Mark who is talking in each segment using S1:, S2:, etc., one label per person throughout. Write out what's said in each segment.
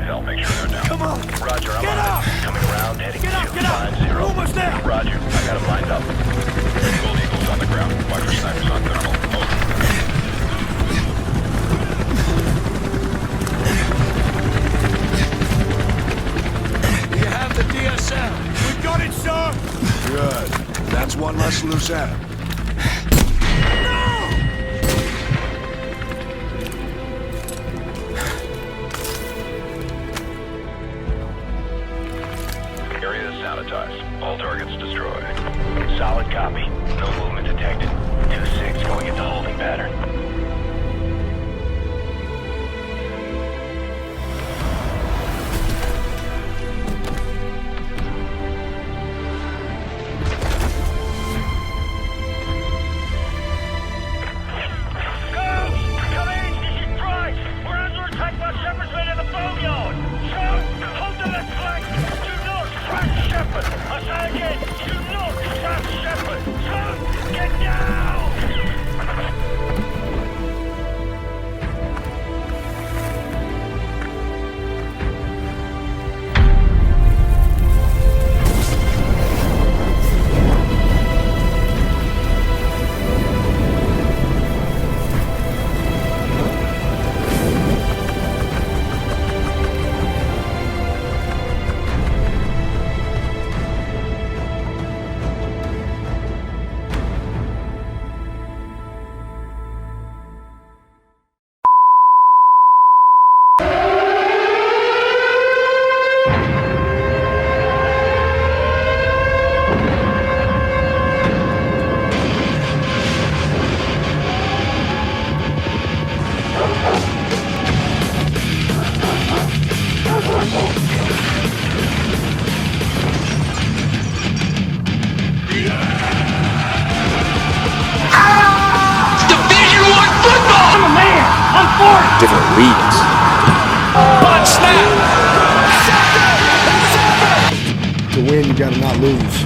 S1: intel. Make sure they're down.
S2: Come on!
S1: Roger, I'm
S2: Get
S1: on
S2: up!
S1: it. Coming around, heading
S2: Get up,
S1: to
S2: get up!
S1: 50.
S2: We're almost there!
S1: Roger, I got him lined up. Gold Eagle's on the ground. Watch for snipers on thermal. Over.
S2: You have the DSL. We got it, sir!
S3: Good. That's one less loose end.
S1: Area is sanitized. All targets destroyed. Solid copy. No movement detected. 2-6 going into holding pattern.
S4: Different leagues.
S2: Punch, snap!
S3: To win, you gotta not lose.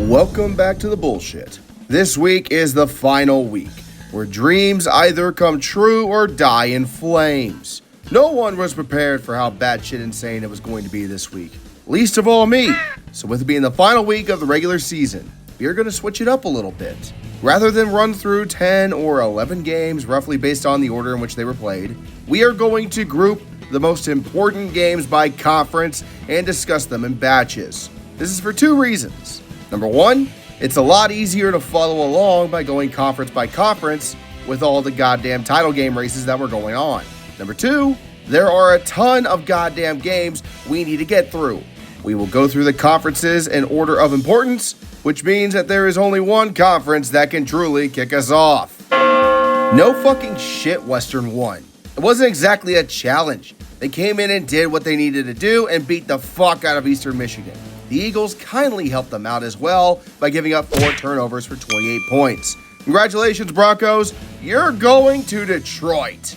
S5: Welcome back to the bullshit. This week is the final week, where dreams either come true or die in flames. No one was prepared for how batshit insane it was going to be this week, least of all me. So with it being the final week of the regular season, we are going to switch it up a little bit. Rather than run through 10 or 11 games roughly based on the order in which they were played, we are going to group the most important games by conference and discuss them in batches. This is for two reasons. Number one, it's a lot easier to follow along by going conference by conference with all the goddamn title game races that were going on. Number two, there are a ton of goddamn games we need to get through. We will go through the conferences in order of importance, which means that there is only one conference that can truly kick us off. No fucking shit Western won. It wasn't exactly a challenge. They came in and did what they needed to do and beat the fuck out of Eastern Michigan. The Eagles kindly helped them out as well by giving up 4 turnovers for 28 points. Congratulations, Broncos. You're going to Detroit.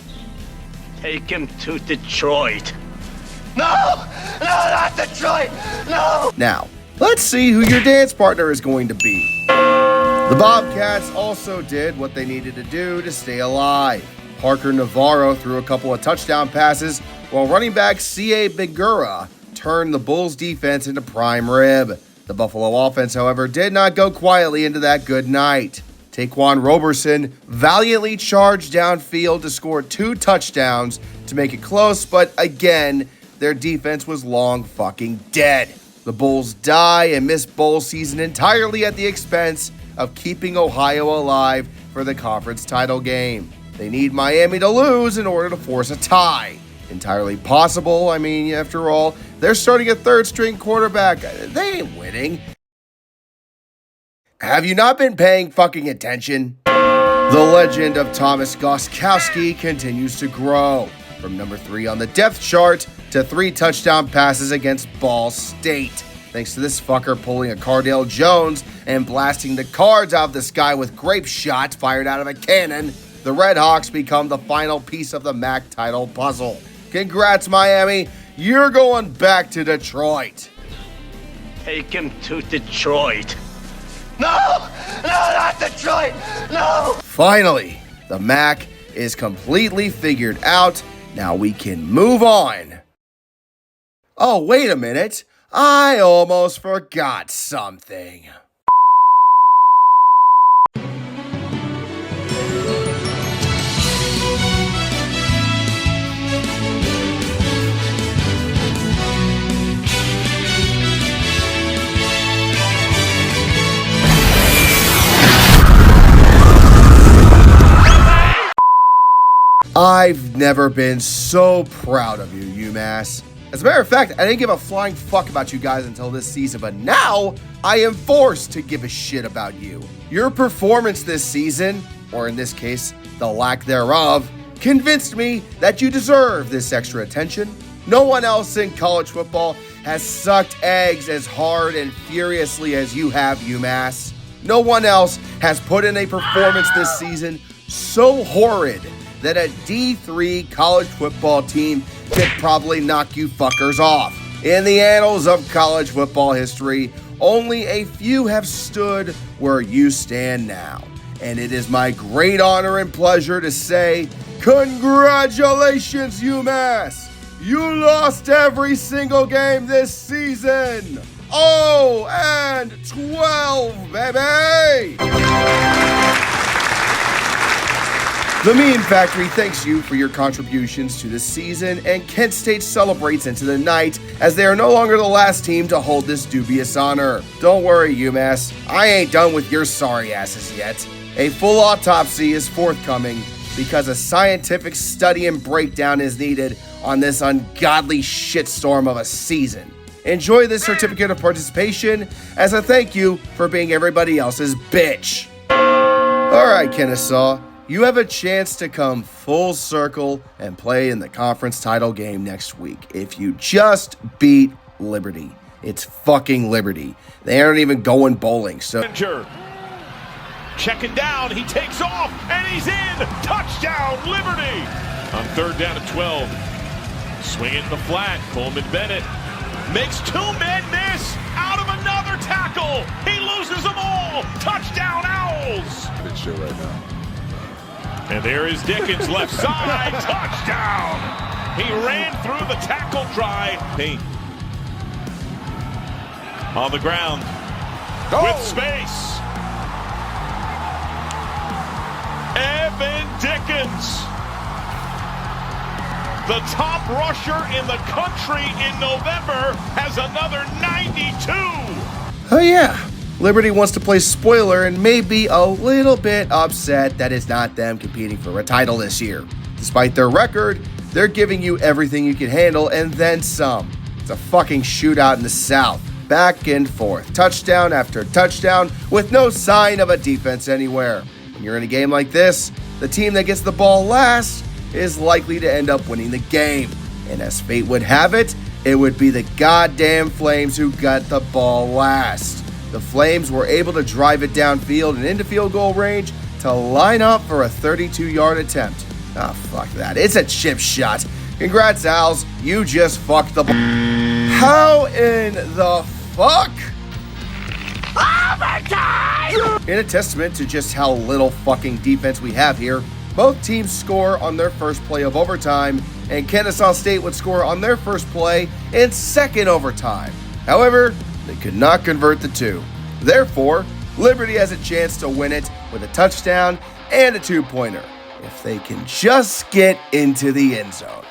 S2: Take him to Detroit. No! No, not Detroit! No!
S5: Now, let's see who your dance partner is going to be. The Bobcats also did what they needed to do to stay alive. Parker Navarro threw a couple of touchdown passes, while running back C.A. Bigura turned the Bulls' defense into prime rib. The Buffalo offense, however, did not go quietly into that good night. Taquan Roberson valiantly charged downfield to score 2 touchdowns to make it close, but again, their defense was long fucking dead. The Bulls die and miss bowl season entirely at the expense of keeping Ohio alive for the conference title game. They need Miami to lose in order to force a tie. Entirely possible. I mean, after all, they're starting a third-string quarterback. They ain't winning. Have you not been paying fucking attention? The legend of Thomas Gostkowski continues to grow. From number 3 on the depth chart to 3 touchdown passes against Ball State. Thanks to this fucker pulling a Cardale Jones and blasting the Cards out of the sky with grape shots fired out of a cannon, the Red Hawks become the final piece of the MAC title puzzle. Congrats, Miami. You're going back to Detroit.
S2: Take him to Detroit. No! No, not Detroit! No!
S5: Finally, the MAC is completely figured out. Now we can move on. Oh, wait a minute. I almost forgot something. I've never been so proud of you, UMass. As a matter of fact, I didn't give a flying fuck about you guys until this season, but now I am forced to give a shit about you. Your performance this season, or in this case, the lack thereof, convinced me that you deserve this extra attention. No one else in college football has sucked eggs as hard and furiously as you have, UMass. No one else has put in a performance this season so horrid that a D3 college football team could probably knock you fuckers off. In the annals of college football history, only a few have stood where you stand now. And it is my great honor and pleasure to say, congratulations, UMass! You lost every single game this season! 0-12, baby! The Meme Factory thanks you for your contributions to this season, and Kent State celebrates into the night as they are no longer the last team to hold this dubious honor. Don't worry, UMass, I ain't done with your sorry asses yet. A full autopsy is forthcoming because a scientific study and breakdown is needed on this ungodly shitstorm of a season. Enjoy this certificate of participation as a thank you for being everybody else's bitch. Alright, Kennesaw. You have a chance to come full circle and play in the conference title game next week if you just beat Liberty. It's fucking Liberty. They aren't even going bowling, so...
S4: Checking down, he takes off, and he's in! Touchdown, Liberty! On 3rd down and 12. Swinging the flat, Coleman Bennett makes two men miss! Out of another tackle! He loses them all! Touchdown, Owls!
S3: Good shit right now.
S4: And there is Dickens, left side, touchdown! He ran through the tackle try. Payne on the ground with space. Evan Dickens, the top rusher in the country in November, has another 92.
S5: Oh yeah. Liberty wants to play spoiler and may be a little bit upset that it's not them competing for a title this year. Despite their record, they're giving you everything you can handle and then some. It's a fucking shootout in the South. Back and forth, touchdown after touchdown, with no sign of a defense anywhere. When you're in a game like this, the team that gets the ball last is likely to end up winning the game. And as fate would have it, it would be the goddamn Flames who got the ball last. The Flames were able to drive it downfield and into field goal range to line up for a 32-yard attempt. Ah, fuck that. It's a chip shot. Congrats, Owls. You just fucked the ball. How in the fuck? Overtime! In a testament to just how little fucking defense we have here, both teams score on their first play of overtime, and Kennesaw State would score on their first play in second overtime. However, they could not convert the two. Therefore, Liberty has a chance to win it with a touchdown and a two-pointer if they can just get into the end zone.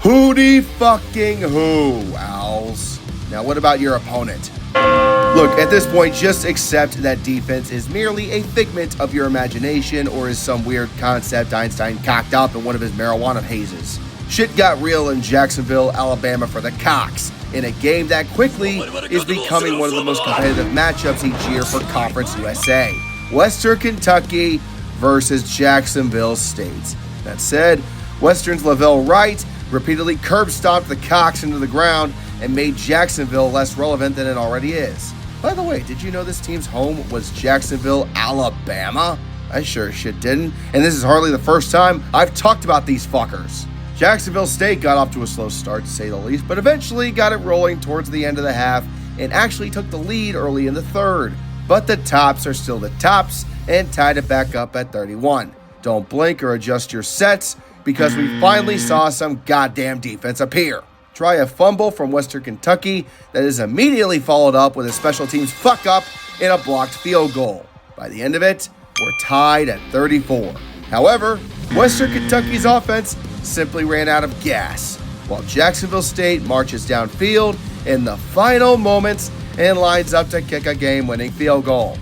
S5: Hootie fucking who, Owls. Now what about your opponent? Look, at this point, just accept that defense is merely a figment of your imagination or is some weird concept Einstein cocked up in one of his marijuana hazes. Shit got real in Jacksonville, Alabama for the Cox, in a game that quickly is becoming one of the most competitive matchups each year for Conference USA. Western Kentucky versus Jacksonville State. That said, Western's Lavelle Wright repeatedly curb stomped the Cox into the ground and made Jacksonville less relevant than it already is. By the way, did you know this team's home was Jacksonville, Alabama? I sure as shit didn't, and this is hardly the first time I've talked about these fuckers. Jacksonville State got off to a slow start, to say the least, but eventually got it rolling towards the end of the half and actually took the lead early in the third. But the Tops are still the Tops and tied it back up at 31. Don't blink or adjust your sets because we finally saw some goddamn defense appear. Try a fumble from Western Kentucky that is immediately followed up with a special teams fuck up in a blocked field goal. By the end of it, we're tied at 34. However, Western Kentucky's offense simply ran out of gas, while Jacksonville State marches downfield in the final moments and lines up to kick a game-winning field goal.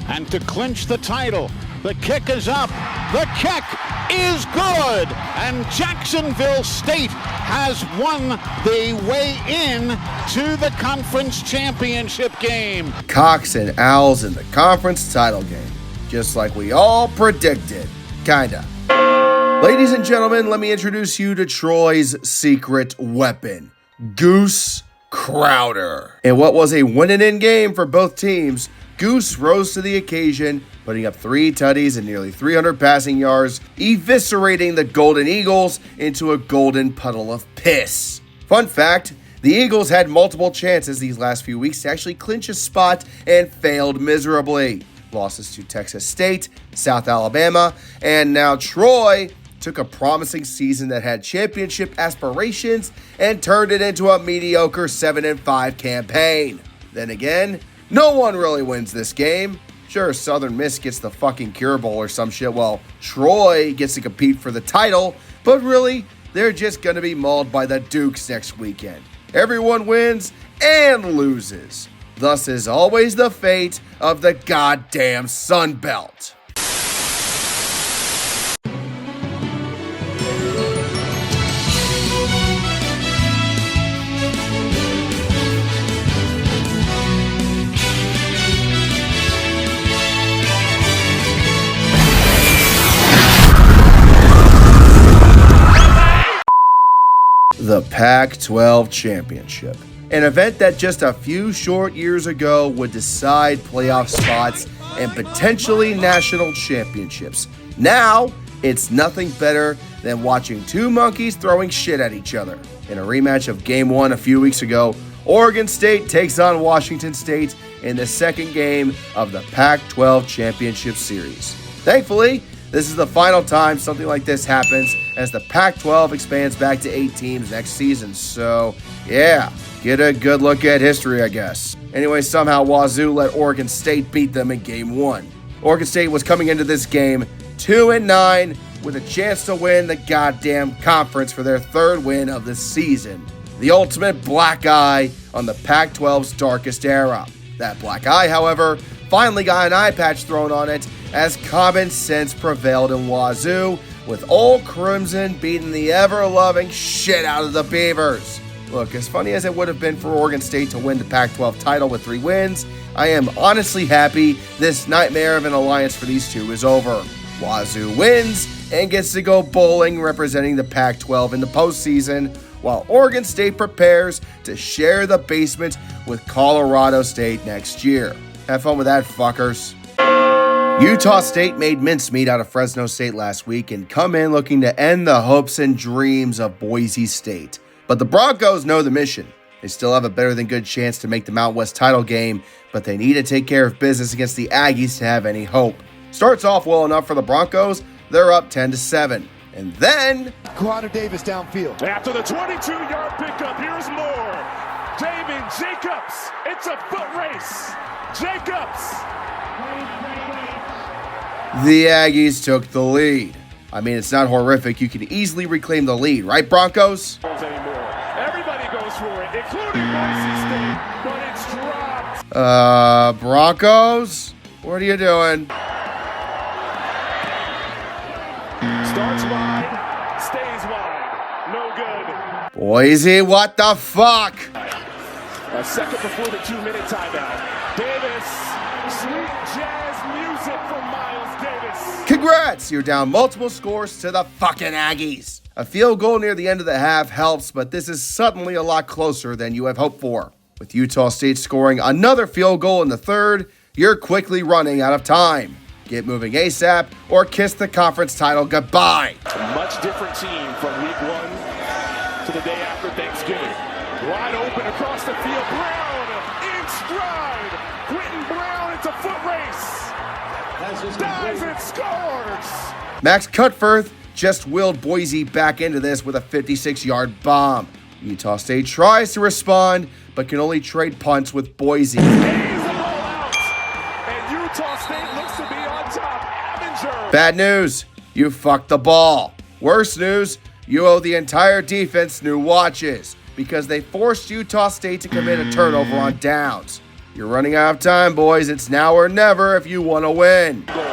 S6: And to clinch the title, the kick is up. The kick is good. And Jacksonville State has won the way in to the conference championship game.
S5: Cox and Owls in the conference title game, just like we all predicted. Kinda. Ladies and gentlemen, let me introduce you to Troy's secret weapon, Goose Crowder. In what was a win-and-in game for both teams, Goose rose to the occasion, putting up 3 tutties and nearly 300 passing yards, eviscerating the Golden Eagles into a golden puddle of piss. Fun fact, the Eagles had multiple chances these last few weeks to actually clinch a spot and failed miserably. Losses to Texas State, South Alabama, and now Troy took a promising season that had championship aspirations and turned it into a mediocre 7-5 campaign. Then again, no one really wins this game. Sure, Southern Miss gets the fucking Cure Bowl or some shit while Troy gets to compete for the title, but really, they're just gonna be mauled by the Dukes next weekend. Everyone wins and loses. Thus is always the fate of the goddamn Sun Belt. The Pac-12 Championship, an event that just a few short years ago would decide playoff spots and potentially national championships. Now, it's nothing better than watching 2 monkeys throwing shit at each other. In a rematch of Game 1 a few weeks ago, Oregon State takes on Washington State in the second game of the Pac-12 Championship Series. Thankfully, this is the final time something like this happens, as the Pac-12 expands back to 8 teams next season. So, yeah, get a good look at history, I guess. Anyway, somehow Wazoo let Oregon State beat them in Game 1. Oregon State was coming into this game 2-9 with a chance to win the goddamn conference for their 3rd win of the season. The ultimate black eye on the Pac-12's darkest era. That black eye, however, finally got an eye patch thrown on it as common sense prevailed in Wazoo, with Old Crimson beating the ever-loving shit out of the Beavers. Look, as funny as it would have been for Oregon State to win the Pac-12 title with 3 wins, I am honestly happy this nightmare of an alliance for these two is over. Wazoo wins and gets to go bowling representing the Pac-12 in the postseason, while Oregon State prepares to share the basement with Colorado State next year. Have fun with that, fuckers. Utah State made mincemeat out of Fresno State last week and come in looking to end the hopes and dreams of Boise State. But the Broncos know the mission. They still have a better than good chance to make the Mountain West title game, but they need to take care of business against the Aggies to have any hope. Starts off well enough for the Broncos. They're up 10-7. And then
S2: Quadra Davis downfield.
S4: After the 22-yard pickup, here's more. David Jacobs. It's a foot race. Jacobs.
S5: the Aggies took the lead. I mean, it's not horrific. You can easily reclaim the lead, right, Broncos?
S4: Everybody goes for it, including Boise State, but it's dropped.
S5: Broncos? What are you doing?
S4: Starts wide, stays wide. No good.
S5: Boise, what the fuck?
S4: A second before the 2-minute timeout. Davis, sweet jazz music from Miles Davis.
S5: Congrats! You're down multiple scores to the fucking Aggies. A field goal near the end of the half helps, but this is suddenly a lot closer than you have hoped for. With Utah State scoring another field goal in the third, you're quickly running out of time. Get moving ASAP or kiss the conference title goodbye.
S4: A much different team from week 1 to the day after Thanksgiving. Wide open across the field. Brown in stride. Quentin Brown, it's a foot race. Dives and scores.
S5: Max Cutforth just willed Boise back into this with a 56-yard bomb. Utah State tries to respond, but can only trade punts with Boise. Bad news, you fucked the ball. Worse news, you owe the entire defense new watches because they forced Utah State to commit a turnover on downs. You're running out of time, boys. It's now or never if you want to win.
S2: Riley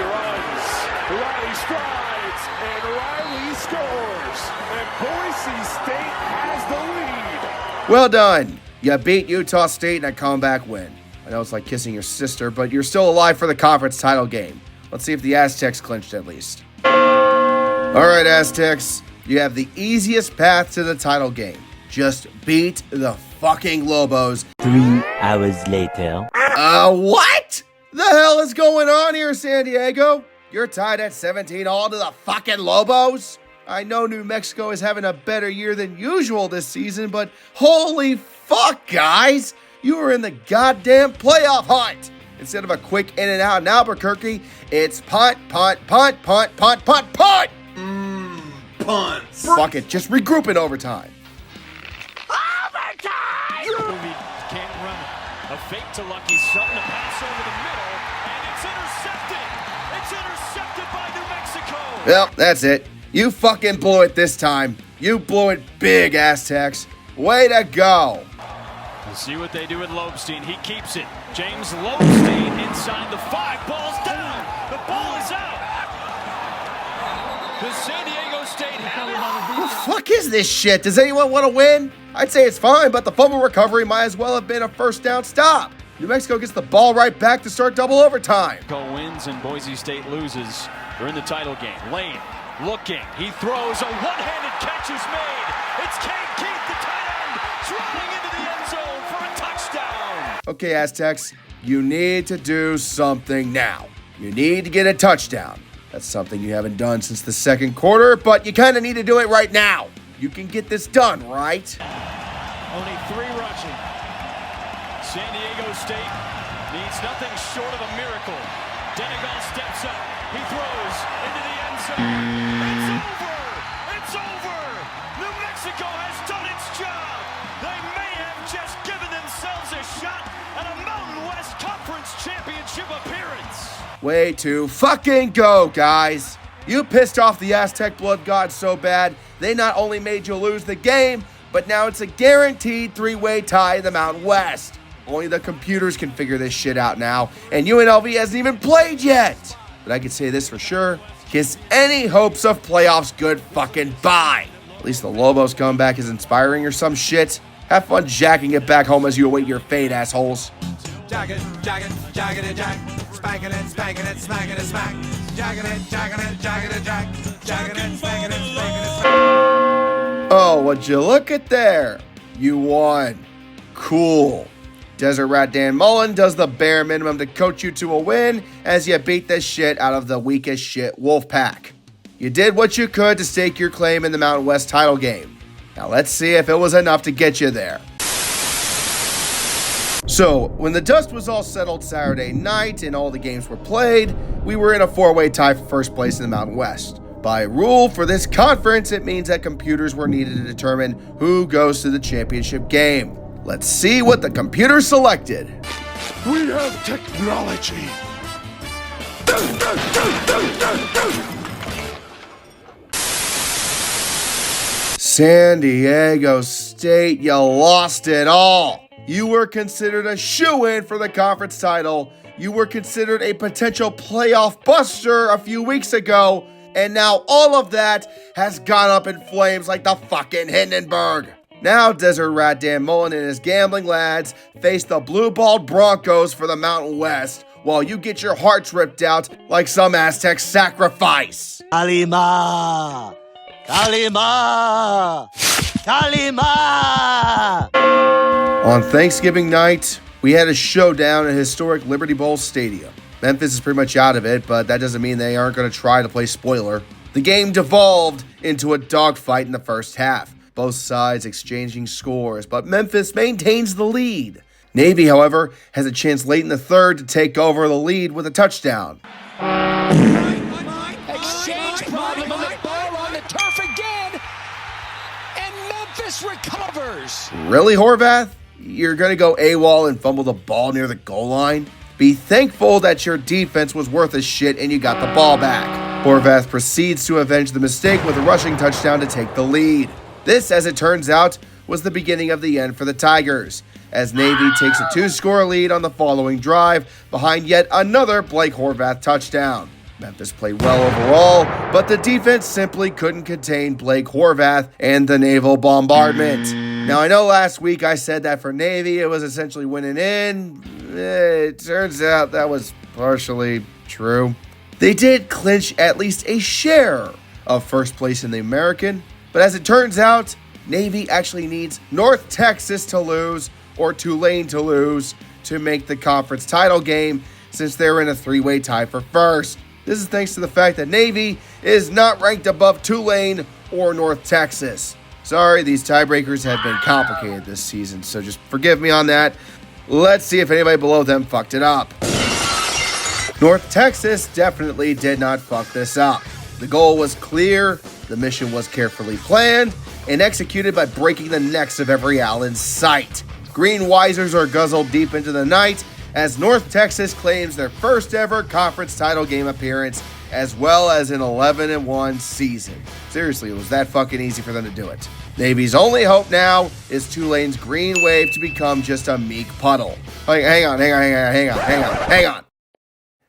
S2: runs, Riley strides, and Riley scores. And Boise State has the lead.
S5: Well done. You beat Utah State in a comeback win. I know it's like kissing your sister, but you're still alive for the conference title game. Let's see if the Aztecs clinched at least. All right, Aztecs, you have the easiest path to the title game. Just beat the fucking Lobos.
S7: 3 hours later.
S5: What? The hell is going on here, San Diego? You're tied at 17 all to the fucking Lobos? I know New Mexico is having a better year than usual this season, but holy fuck, guys! You were in the goddamn playoff hunt. Instead of a quick in and out in Albuquerque, it's punt, punt, punt, punt, punt, punt, punt!
S3: Punts.
S5: Fuck it, just regroup in overtime.
S2: Can't run it. A fake to Lucky Sutton, a pass over the middle, and it's intercepted. It's intercepted by New Mexico.
S5: Well, that's it. You fucking blew it this time. You blew it big, Aztecs. Way to go.
S2: We'll see what they do with Lobstein. He keeps it. James Lobstein inside the 5. Ball's down. The ball is out. The San Diego State have it.
S5: What the fuck is this shit? Does anyone want to win? I'd say it's fine, but the fumble recovery might as well have been a first down stop. New Mexico gets the ball right back to start double overtime.
S2: Wins and Boise State loses. They're in the title game. Lane looking. He throws. A one-handed catch is made. It's Cade Keith, the tight end, driving into the end zone for a touchdown.
S5: Okay, Aztecs, you need to do something now. You need to get a touchdown. That's something you haven't done since the second quarter, but you kind of need to do it right now. You can get this done, right?
S2: Only 3 rushing. San Diego State needs nothing short of a miracle. Denegal steps up. He throws into the end zone. It's over! It's over! New Mexico has done its job. They may have just given themselves a shot at a Mountain West Conference Championship appearance.
S5: Way to fucking go, guys. You pissed off the Aztec blood gods so bad, they not only made you lose the game, but now it's a guaranteed 3-way tie in the Mountain West. Only the computers can figure this shit out now, and UNLV hasn't even played yet. But I can say this for sure, kiss any hopes of playoffs good fucking bye. At least the Lobos comeback is inspiring or some shit. Have fun jacking it back home as you await your fate, assholes.
S8: Jagged, jagged, jagged, jack. Spanking it, smacking it, smack. Jagged it, jagged it, jagged it, jack. Jagged it, spanking it, spanking it, smack.
S5: Oh, would you look at there? You won. Cool. Desert Rat Dan Mullen does the bare minimum to coach you to a win as you beat the shit out of the weakest shit Wolfpack. You did what you could to stake your claim in the Mountain West title game. Now let's see if it was enough to get you there. So, when the dust was all settled Saturday night and all the games were played, we were in a 4-way tie for first place in the Mountain West. By rule for this conference, it means that computers were needed to determine who goes to the championship game. Let's see what the computer selected.
S3: We have technology.
S5: San Diego State, you lost it all. You were considered a shoo-in for the conference title. You were considered a potential playoff buster a few weeks ago. And now all of that has gone up in flames like the fucking Hindenburg. Now Desert Rat Dan Mullen and his gambling lads face the blue-balled Broncos for the Mountain West while you get your hearts ripped out like some Aztec sacrifice.
S7: Kalima! Kalima! Kalima!
S5: On Thanksgiving night, we had a showdown at historic Liberty Bowl Stadium. Memphis is pretty much out of it, but that doesn't mean they aren't going to try to play spoiler. The game devolved into a dogfight in the first half, both sides exchanging scores, but Memphis maintains the lead. Navy, however, has a chance late in the third to take over the lead with a touchdown.
S2: Exchange problem on the ball on the turf again. And Memphis recovers.
S5: Really, Horvath? You're going to go AWOL and fumble the ball near the goal line? Be thankful that your defense was worth a shit and you got the ball back. Horvath proceeds to avenge the mistake with a rushing touchdown to take the lead. This, as it turns out, was the beginning of the end for the Tigers, as Navy takes a 2-score lead on the following drive behind yet another Blake Horvath touchdown. Memphis played well overall, but the defense simply couldn't contain Blake Horvath and the naval bombardment. Now, I know last week I said that for Navy it was essentially winning in. It turns out that was partially true. They did clinch at least a share of first place in the American, but as it turns out, Navy actually needs North Texas to lose or Tulane to lose to make the conference title game, since they're in a 3-way tie for first. This is thanks to the fact that Navy is not ranked above Tulane or North Texas. Sorry, these tiebreakers have been complicated this season, so just forgive me on that. Let's see if anybody below them fucked it up. North Texas definitely did not fuck this up. The goal was clear, the mission was carefully planned, and executed by breaking the necks of every owl in sight. Green Wisers are guzzled deep into the night as North Texas claims their first ever conference title game appearance, as well as an 11-1 season. Seriously, it was that fucking easy for them to do it. Navy's only hope now is Tulane's green wave to become just a meek puddle. Hang on.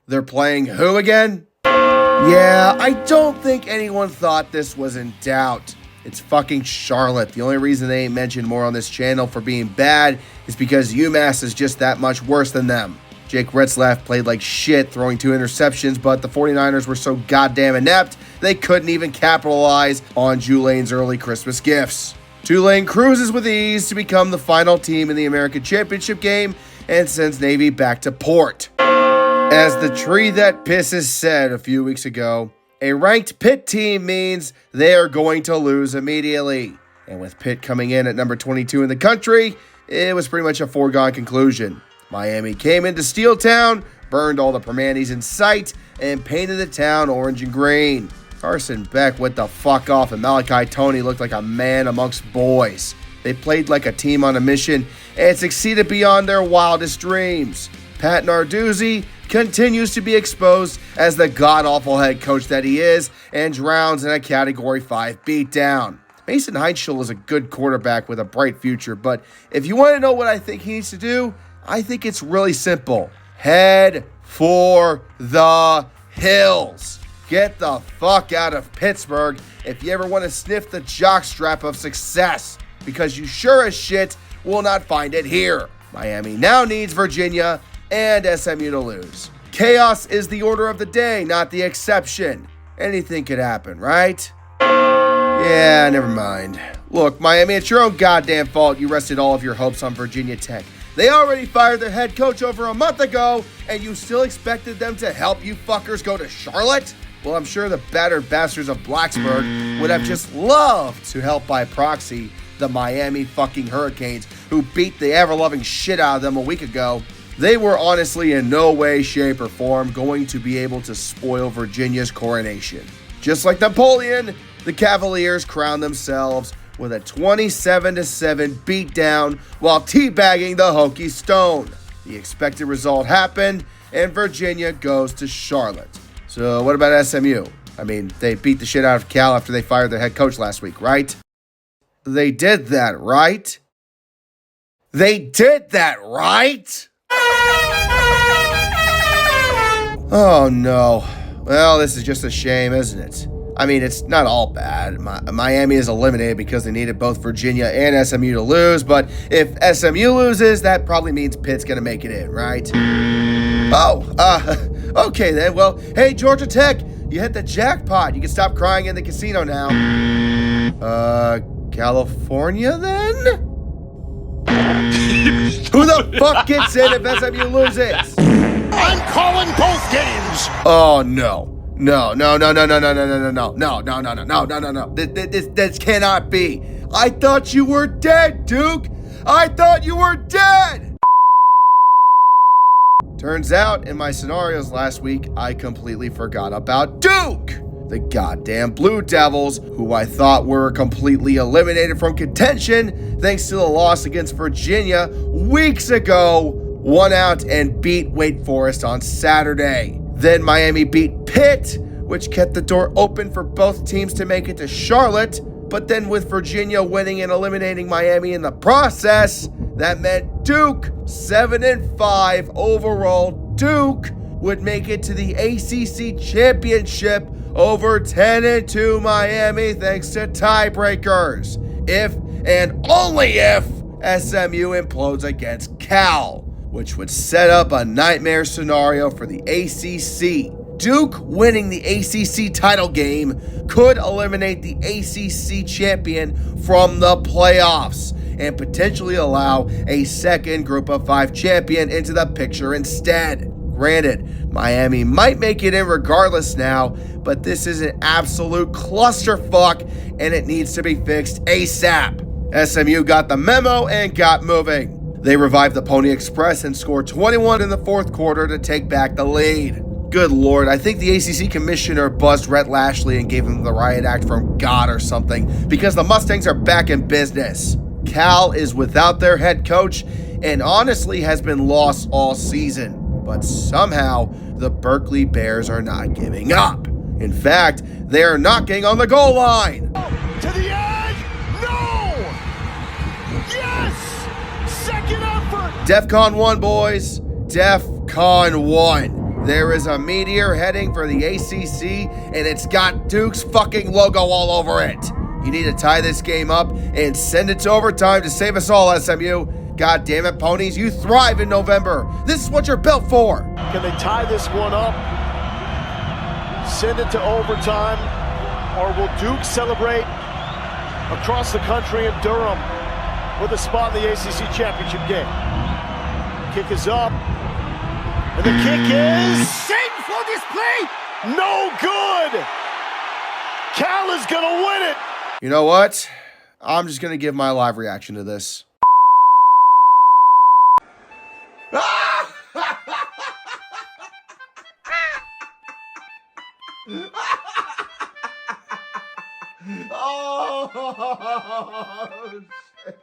S5: They're playing who again? Yeah, I don't think anyone thought this was in doubt. It's fucking Charlotte. The only reason they ain't mentioned more on this channel for being bad is because UMass is just that much worse than them. Jake Retzlaff played like shit, throwing 2 interceptions, but the 49ers were so goddamn inept, they couldn't even capitalize on Tulane's early Christmas gifts. Tulane cruises with ease to become the final team in the American Championship game and sends Navy back to port. As the tree that pisses said a few weeks ago, a ranked Pitt team means they are going to lose immediately. And with Pitt coming in at number 22 in the country, it was pretty much a foregone conclusion. Miami came into Steel Town, burned all the Permanis in sight, and painted the town orange and green. Carson Beck went the fuck off, and Malachi Toney looked like a man amongst boys. They played like a team on a mission and succeeded beyond their wildest dreams. Pat Narduzzi continues to be exposed as the god-awful head coach that he is and drowns in a Category 5 beatdown. Mason Heitschel is a good quarterback with a bright future, but if you want to know what I think he needs to do, I think it's really simple. Head for the hills. Get the fuck out of Pittsburgh if you ever want to sniff the jockstrap of success, because you sure as shit will not find it here. Miami now needs Virginia and SMU to lose. Chaos is the order of the day, not the exception. Anything could happen, right? Yeah, never mind. Look, Miami, it's your own goddamn fault you rested all of your hopes on Virginia Tech. They already fired their head coach over a month ago, and you still expected them to help you fuckers go to Charlotte? Well, I'm sure the battered bastards of Blacksburg would have just loved to help by proxy the Miami fucking Hurricanes, who beat the ever-loving shit out of them a week ago. They were honestly in no way, shape, or form going to be able to spoil Virginia's coronation. Just like Napoleon, the Cavaliers crowned themselves with a 27-7 beatdown while teabagging the Hokie Stone. The expected result happened, and Virginia goes to Charlotte. So what about SMU? I mean, they beat the shit out of Cal after they fired their head coach last week, right? They did that, right? They did that, right? Oh no. Well, this is just a shame, isn't it? I mean, it's not all bad. Miami is eliminated because they needed both Virginia and SMU to lose, but if SMU loses, that probably means Pitt's gonna make it in, right? Okay then. Well, hey, Georgia Tech, you hit the jackpot. You can stop crying in the casino now. California then? Who the fuck gets in if SMU loses?
S6: I'm calling both games.
S5: Oh no. No. This cannot be. I thought you were dead, Duke. I thought you were dead. Turns out, in my scenarios last week, I completely forgot about Duke, the goddamn Blue Devils, who I thought were completely eliminated from contention thanks to the loss against Virginia weeks ago, won out and beat Wake Forest on Saturday. Then Miami beat Pitt, which kept the door open for both teams to make it to Charlotte. But then with Virginia winning and eliminating Miami in the process, that meant Duke, 7-5 overall. Duke would make it to the ACC championship over 10-2 Miami thanks to tiebreakers. If and only if SMU implodes against Cal, which would set up a nightmare scenario for the ACC. Duke winning the ACC title game could eliminate the ACC champion from the playoffs and potentially allow a second Group of 5 champion into the picture instead. Granted, Miami might make it in regardless now, but this is an absolute clusterfuck and it needs to be fixed ASAP. SMU got the memo and got moving. They revived the Pony Express and scored 21 in the fourth quarter to take back the lead. Good Lord, I think the ACC commissioner buzzed Rhett Lashley and gave him the riot act from God or something because the Mustangs are back in business. Cal is without their head coach and honestly has been lost all season. But somehow, the Berkeley Bears are not giving up. In fact, they are knocking on the goal line.
S2: To the edge! No! Yes! Second effort!
S5: DEFCON 1, boys. DEFCON 1. There is a meteor heading for the ACC, and it's got Duke's fucking logo all over it. You need to tie this game up and send it to overtime to save us all, SMU. God damn it, Ponies, you thrive in November. This is what you're built for.
S9: Can they tie this one up, send it to overtime, or will Duke celebrate across the country in Durham with a spot in the ACC championship game? Kick is up, and the kick is...
S3: Shameful display!
S9: No good! Cal is gonna win it!
S5: You know what? I'm just gonna give my live reaction to this. Oh, shit.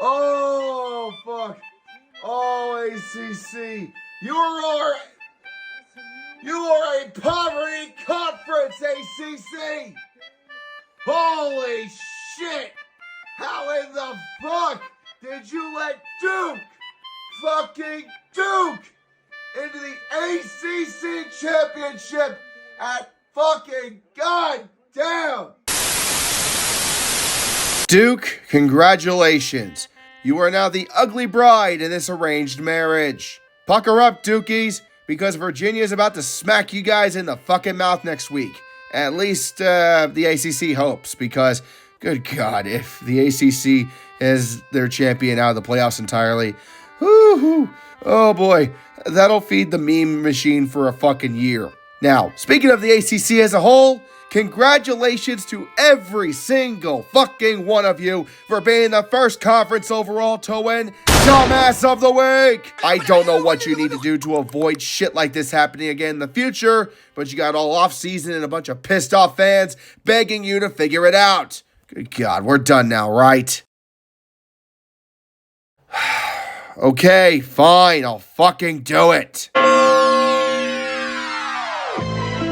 S5: Oh, fuck. Oh, ACC. You are a poverty conference, ACC. Holy shit. How in the fuck did you let Duke into the ACC championship at fucking goddamn? Duke, congratulations. You are now the ugly bride in this arranged marriage. Pucker up, Dukies, because Virginia's about to smack you guys in the fucking mouth next week. At least the ACC hopes, because good God, if the ACC is their champion out of the playoffs entirely, whoo-hoo, oh boy, that'll feed the meme machine for a fucking year. Now, speaking of the ACC as a whole, congratulations to every single fucking one of you for being the first conference overall to win Dumbass of the Week. I don't know what you need to do to avoid shit like this happening again in the future, but you got all off season and a bunch of pissed off fans begging you to figure it out. Good God, we're done now, right? Okay, fine, I'll fucking do it.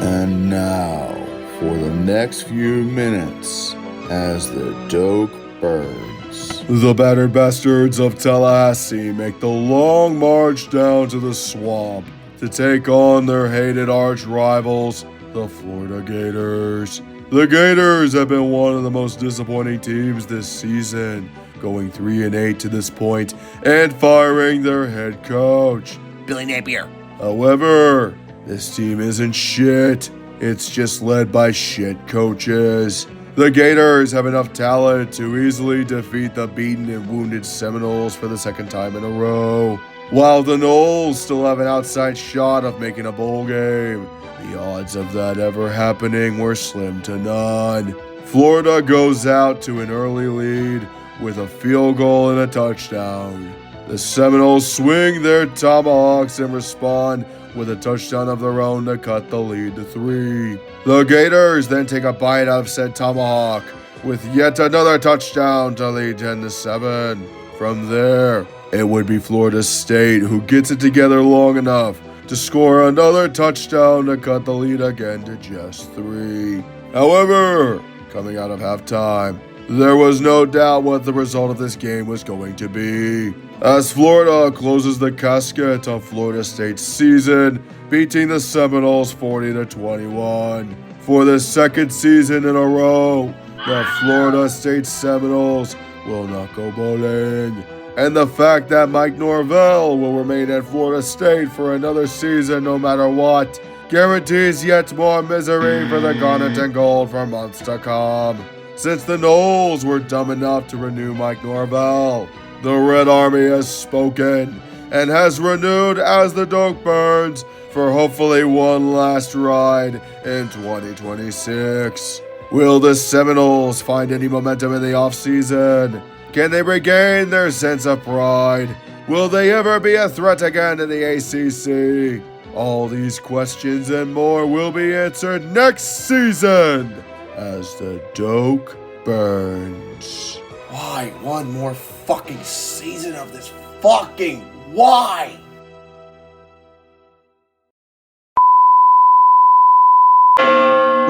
S10: And now, for the next few minutes, as the Doak Birds.
S3: The battered bastards of Tallahassee make the long march down to the swamp to take on their hated arch rivals, the Florida Gators. The Gators have been one of the most disappointing teams this season, going 3-8 to this point and firing their head coach,
S5: Billy Napier.
S3: However, this team isn't shit. It's just led by shit coaches. The Gators have enough talent to easily defeat the beaten and wounded Seminoles for the second time in a row, while the Noles still have an outside shot of making a bowl game. The odds of that ever happening were slim to none. Florida goes out to an early lead with a field goal and a touchdown. The Seminoles swing their tomahawks and respond with a touchdown of their own to cut the lead to 3. The Gators then take a bite out of said tomahawk with yet another touchdown to lead 10-7. From there, it would be Florida State who gets it together long enough to score another touchdown to cut the lead again to just 3. However, coming out of halftime, there was no doubt what the result of this game was going to be, as Florida closes the casket on Florida State's season, beating the Seminoles 40-21. For the second season in a row, the Florida State Seminoles will not go bowling. And the fact that Mike Norvell will remain at Florida State for another season no matter what, guarantees yet more misery for the Garnet and Gold for months to come. Since the Noles were dumb enough to renew Mike Norvell, the Red Army has spoken and has renewed as the Doak Burns for hopefully one last ride in 2026. Will the Seminoles find any momentum in the offseason? Can they regain their sense of pride? Will they ever be a threat again in the ACC? All these questions and more will be answered next season as the Doak burns.
S5: Why one more fucking season of this fucking why?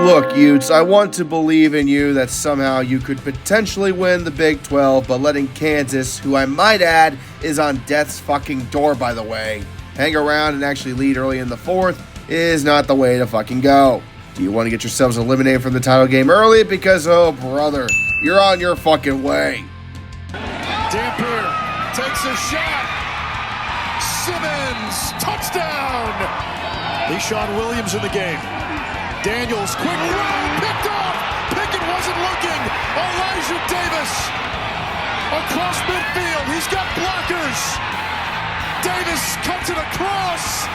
S5: Look, Utes, I want to believe in you that somehow you could potentially win the Big 12, but letting Kansas, who I might add is on death's fucking door by the way, hang around and actually lead early in the 4th is not the way to fucking go. Do you want to get yourselves eliminated from the title game early? Because, oh brother, you're on your fucking way.
S9: Dampier takes a shot. Simmons, touchdown. Deshaun Williams in the game. Daniels, quick run, picked off. Pickett wasn't looking. Elijah Davis across midfield. He's got blockers. Davis cuts it across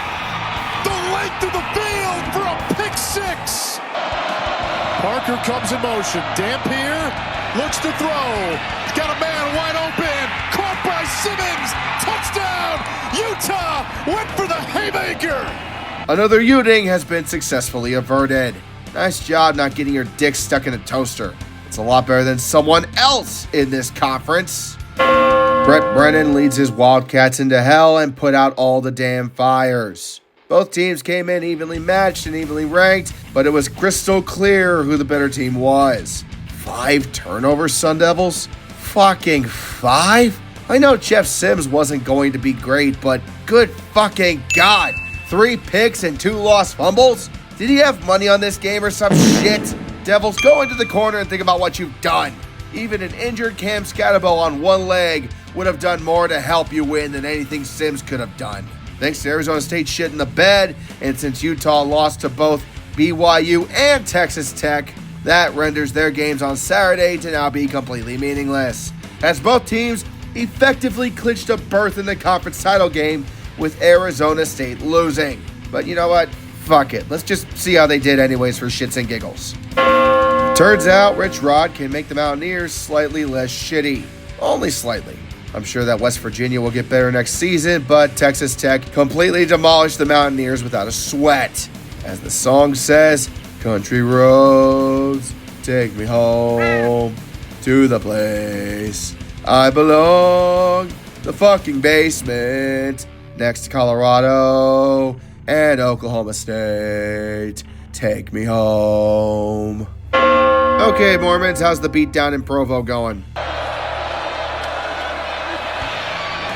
S9: the length of the field for a pick 6. Parker comes in motion. Dampier looks to throw. Got a man wide open. Caught by Simmons. Touchdown. Utah went for the haymaker.
S5: Another Uting has been successfully averted. Nice job not getting your dick stuck in a toaster. It's a lot better than someone else in this conference. Brett Brennan leads his Wildcats into hell and put out all the damn fires. Both teams came in evenly matched and evenly ranked, but it was crystal clear who the better team was. 5 turnovers, Sun Devils? Fucking 5? I know Jeff Sims wasn't going to be great, but good fucking God. 3 picks and 2 lost fumbles? Did he have money on this game or some shit? Devils, go into the corner and think about what you've done. Even an injured Cam Scatterbo on one leg would have done more to help you win than anything Sims could have done. Thanks to Arizona State shit in the bed, and since Utah lost to both BYU and Texas Tech, that renders their games on Saturday to now be completely meaningless, as both teams effectively clinched a berth in the conference title game with Arizona State losing. But you know what? Fuck it. Let's just see how they did anyways for shits and giggles. Turns out Rich Rod can make the Mountaineers slightly less shitty. Only slightly. I'm sure that West Virginia will get better next season, but Texas Tech completely demolished the Mountaineers without a sweat. As the song says, country roads, take me home to the place I belong, the fucking basement, next to Colorado and Oklahoma State. Take me home. Okay, Mormons, how's the beatdown in Provo going?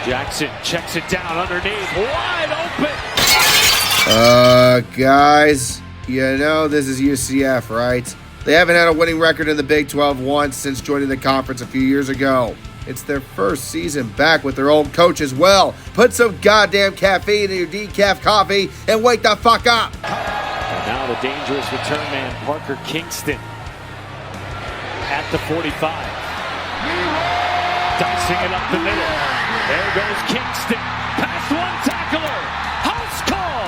S2: Jackson checks it down underneath, wide open.
S5: Guys, you know this is UCF, right? They haven't had a winning record in the Big 12 once since joining the conference a few years ago. It's their first season back with their old coach as well. Put some goddamn caffeine in your decaf coffee and wake the fuck up.
S2: And now the dangerous return man, Parker Kingston, at the 45. Dicing it up the middle. There goes Kingston. Past one tackler. House call.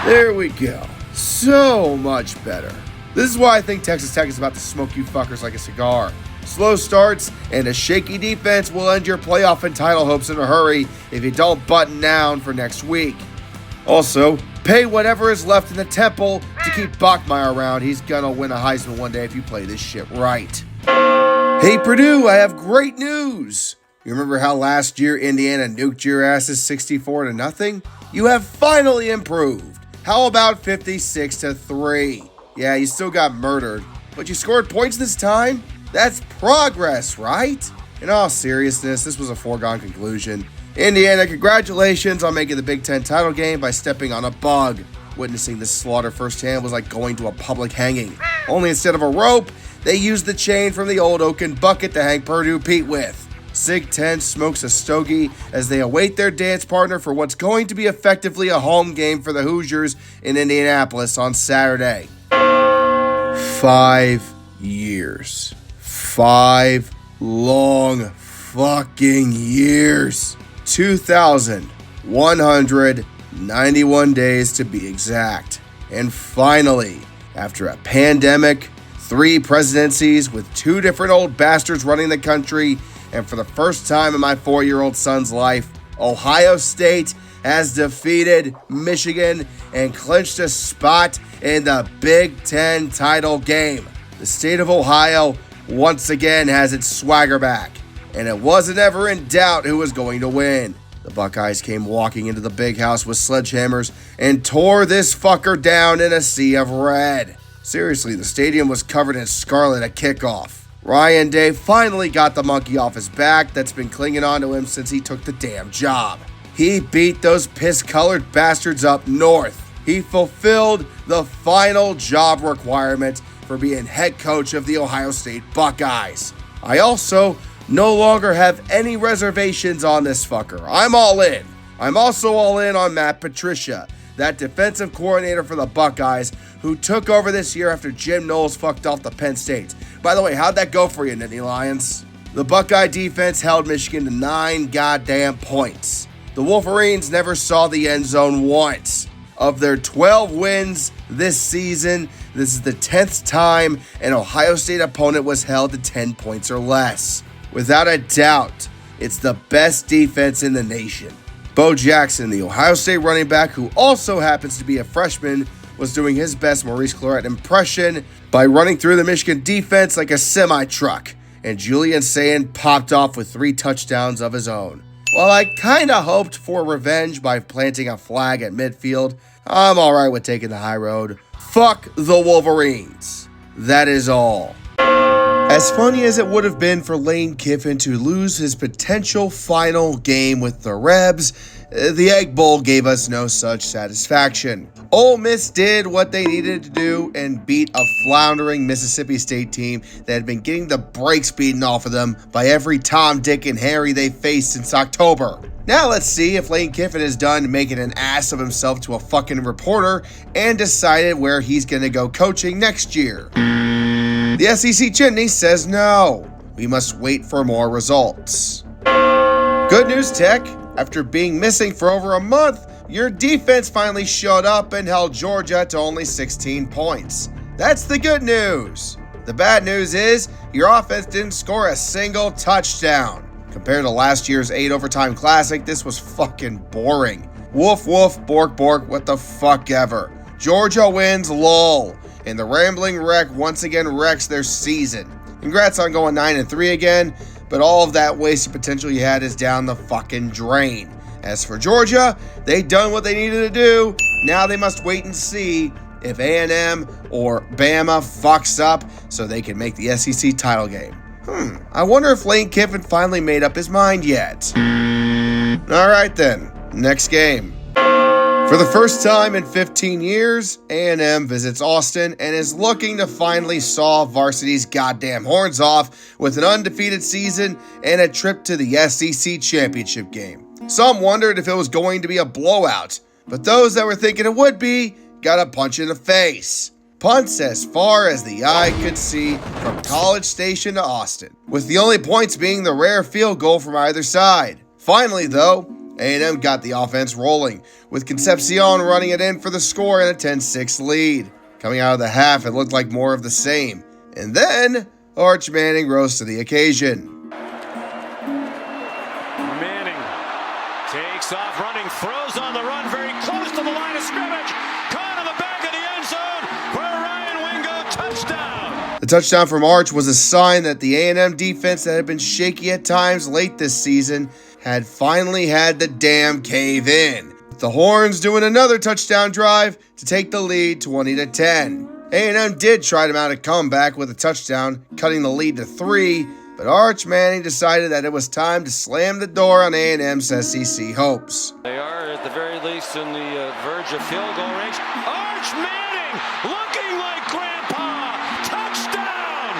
S5: There we go. So much better. This is why I think Texas Tech is about to smoke you fuckers like a cigar. Slow starts and a shaky defense will end your playoff and title hopes in a hurry if you don't button down for next week. Also, pay whatever is left in the temple to keep Bachmeier around. He's gonna win a Heisman one day if you play this shit right. Hey Purdue, I have great news. You remember how last year Indiana nuked your asses 64-0? You have finally improved. How about 56-3? Yeah, you still got murdered, but you scored points this time? That's progress, right? In all seriousness, this was a foregone conclusion. Indiana, congratulations on making the Big Ten title game by stepping on a bug. Witnessing this slaughter firsthand was like going to a public hanging. Only instead of a rope, they used the chain from the old oaken bucket to hang Purdue Pete with. Sig 10 smokes a stogie as they await their dance partner for what's going to be effectively a home game for the Hoosiers in Indianapolis on Saturday. 5 years. 5 long fucking years. 2,191 days to be exact. And finally, after a pandemic, 3 presidencies with 2 different old bastards running the country, and for the first time in my 4-year-old son's life, Ohio State has defeated Michigan and clinched a spot in the Big Ten title game. The state of Ohio once again has its swagger back, and it wasn't ever in doubt who was going to win. The Buckeyes came walking into the big house with sledgehammers and tore this fucker down in a sea of red. Seriously, the stadium was covered in scarlet at kickoff. Ryan Day finally got the monkey off his back that's been clinging onto him since he took the damn job. He beat those piss-colored bastards up north. He fulfilled the final job requirement for being head coach of the Ohio State Buckeyes. I also no longer have any reservations on this fucker. I'm all in. I'm also all in on Matt Patricia, that defensive coordinator for the Buckeyes who took over this year after Jim Knowles fucked off the Penn State. By the way, how'd that go for you, Nittany Lions? The Buckeye defense held Michigan to 9 goddamn points. The Wolverines never saw the end zone once. Of their 12 wins this season, this is the 10th time an Ohio State opponent was held to 10 points or less. Without a doubt, it's the best defense in the nation. Bo Jackson, the Ohio State running back who also happens to be a freshman, was doing his best Maurice Clarett impression by running through the Michigan defense like a semi-truck, and Julian Sayin popped off with 3 touchdowns of his own. While I kinda hoped for revenge by planting a flag at midfield, I'm alright with taking the high road. Fuck the Wolverines. That is all. As funny as it would have been for Lane Kiffin to lose his potential final game with the Rebs, the Egg Bowl gave us no such satisfaction. Ole Miss did what they needed to do and beat a floundering Mississippi State team that had been getting the brakes beaten off of them by every Tom, Dick, and Harry they faced since October. Now let's see if Lane Kiffin is done making an ass of himself to a fucking reporter and decided where he's gonna go coaching next year. The SEC chimney says no. We must wait for more results. Good news, Tech. After being missing for over a month, your defense finally showed up and held Georgia to only 16 points. That's the good news. The bad news is your offense didn't score a single touchdown. Compared to last year's 8 overtime classic, this was fucking boring. Woof woof, bork bork, what the fuck ever. Georgia wins, lol. And the Rambling Wreck once again wrecks their season. Congrats on going 9-3 again, but all of that wasted potential you had is down the fucking drain. As for Georgia, they done what they needed to do. Now they must wait and see if A&M or Bama fucks up so they can make the SEC title game. I wonder if Lane Kiffin finally made up his mind yet. Alright then, next game. For the first time in 15 years, A&M visits Austin and is looking to finally saw varsity's goddamn horns off with an undefeated season and a trip to the SEC championship game. Some wondered if it was going to be a blowout, but those that were thinking it would be got a punch in the face. Punts as far as the eye could see from College Station to Austin, with the only points being the rare field goal from either side. Finally, though, A&M got the offense rolling, with Concepcion running it in for the score and a 10-6 lead. Coming out of the half, it looked like more of the same. And then, Arch Manning rose to the occasion.
S2: Manning takes off running, throws on the run, very close to the line of scrimmage. Caught in the back of the end zone for a Ryan Wingo touchdown.
S5: The touchdown from Arch was a sign that the A&M defense that had been shaky at times late this season had finally had the damn cave in. With the Horns doing another touchdown drive to take the lead 20-10. A&M did try to mount a comeback with a touchdown, cutting the lead to 3, but Arch Manning decided that it was time to slam the door on A&M's SEC hopes.
S2: They are at the very least in the verge of field goal range. Arch Manning looking like Grandpa. Touchdown!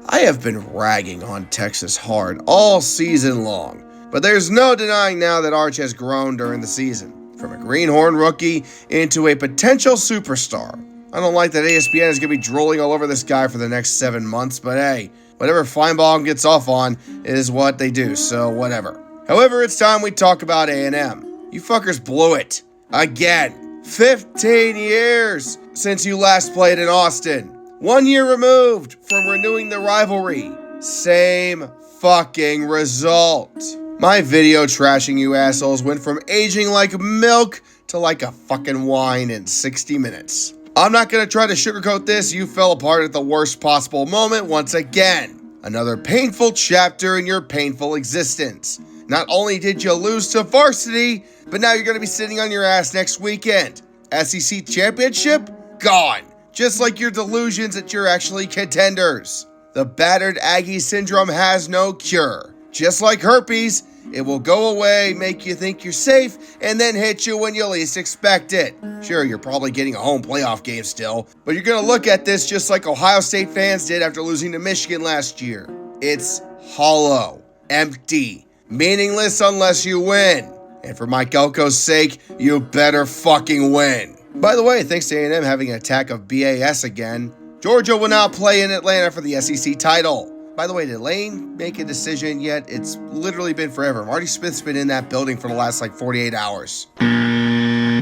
S5: I have been ragging on Texas hard all season long, but there's no denying now that Arch has grown during the season. From a greenhorn rookie into a potential superstar. I don't like that ESPN is going to be drooling all over this guy for the next 7 months, but hey, whatever Feinbaum gets off on is what they do, so whatever. However, it's time we talk about A&M. You fuckers blew it. Again. 15 years since you last played in Austin. 1 year removed from renewing the rivalry. Same fucking result. My video trashing you assholes went from aging like milk to like a fucking wine in 60 minutes. I'm not going to try to sugarcoat this. You fell apart at the worst possible moment once again. Another painful chapter in your painful existence. Not only did you lose to varsity, but now you're going to be sitting on your ass next weekend. SEC championship? Gone. Just like your delusions that you're actually contenders. The battered Aggie syndrome has no cure. Just like herpes, it will go away, make you think you're safe, and then hit you when you least expect it. Sure, you're probably getting a home playoff game still, but you're going to look at this just like Ohio State fans did after losing to Michigan last year. It's hollow, empty, meaningless unless you win. And for Mike Elko's sake, you better fucking win. By the way, thanks to A&M having an attack of BAS again, Georgia will now play in Atlanta for the SEC title. By the way, did Lane make a decision yet? It's literally been forever. Marty Smith's been in that building for the last 48 hours.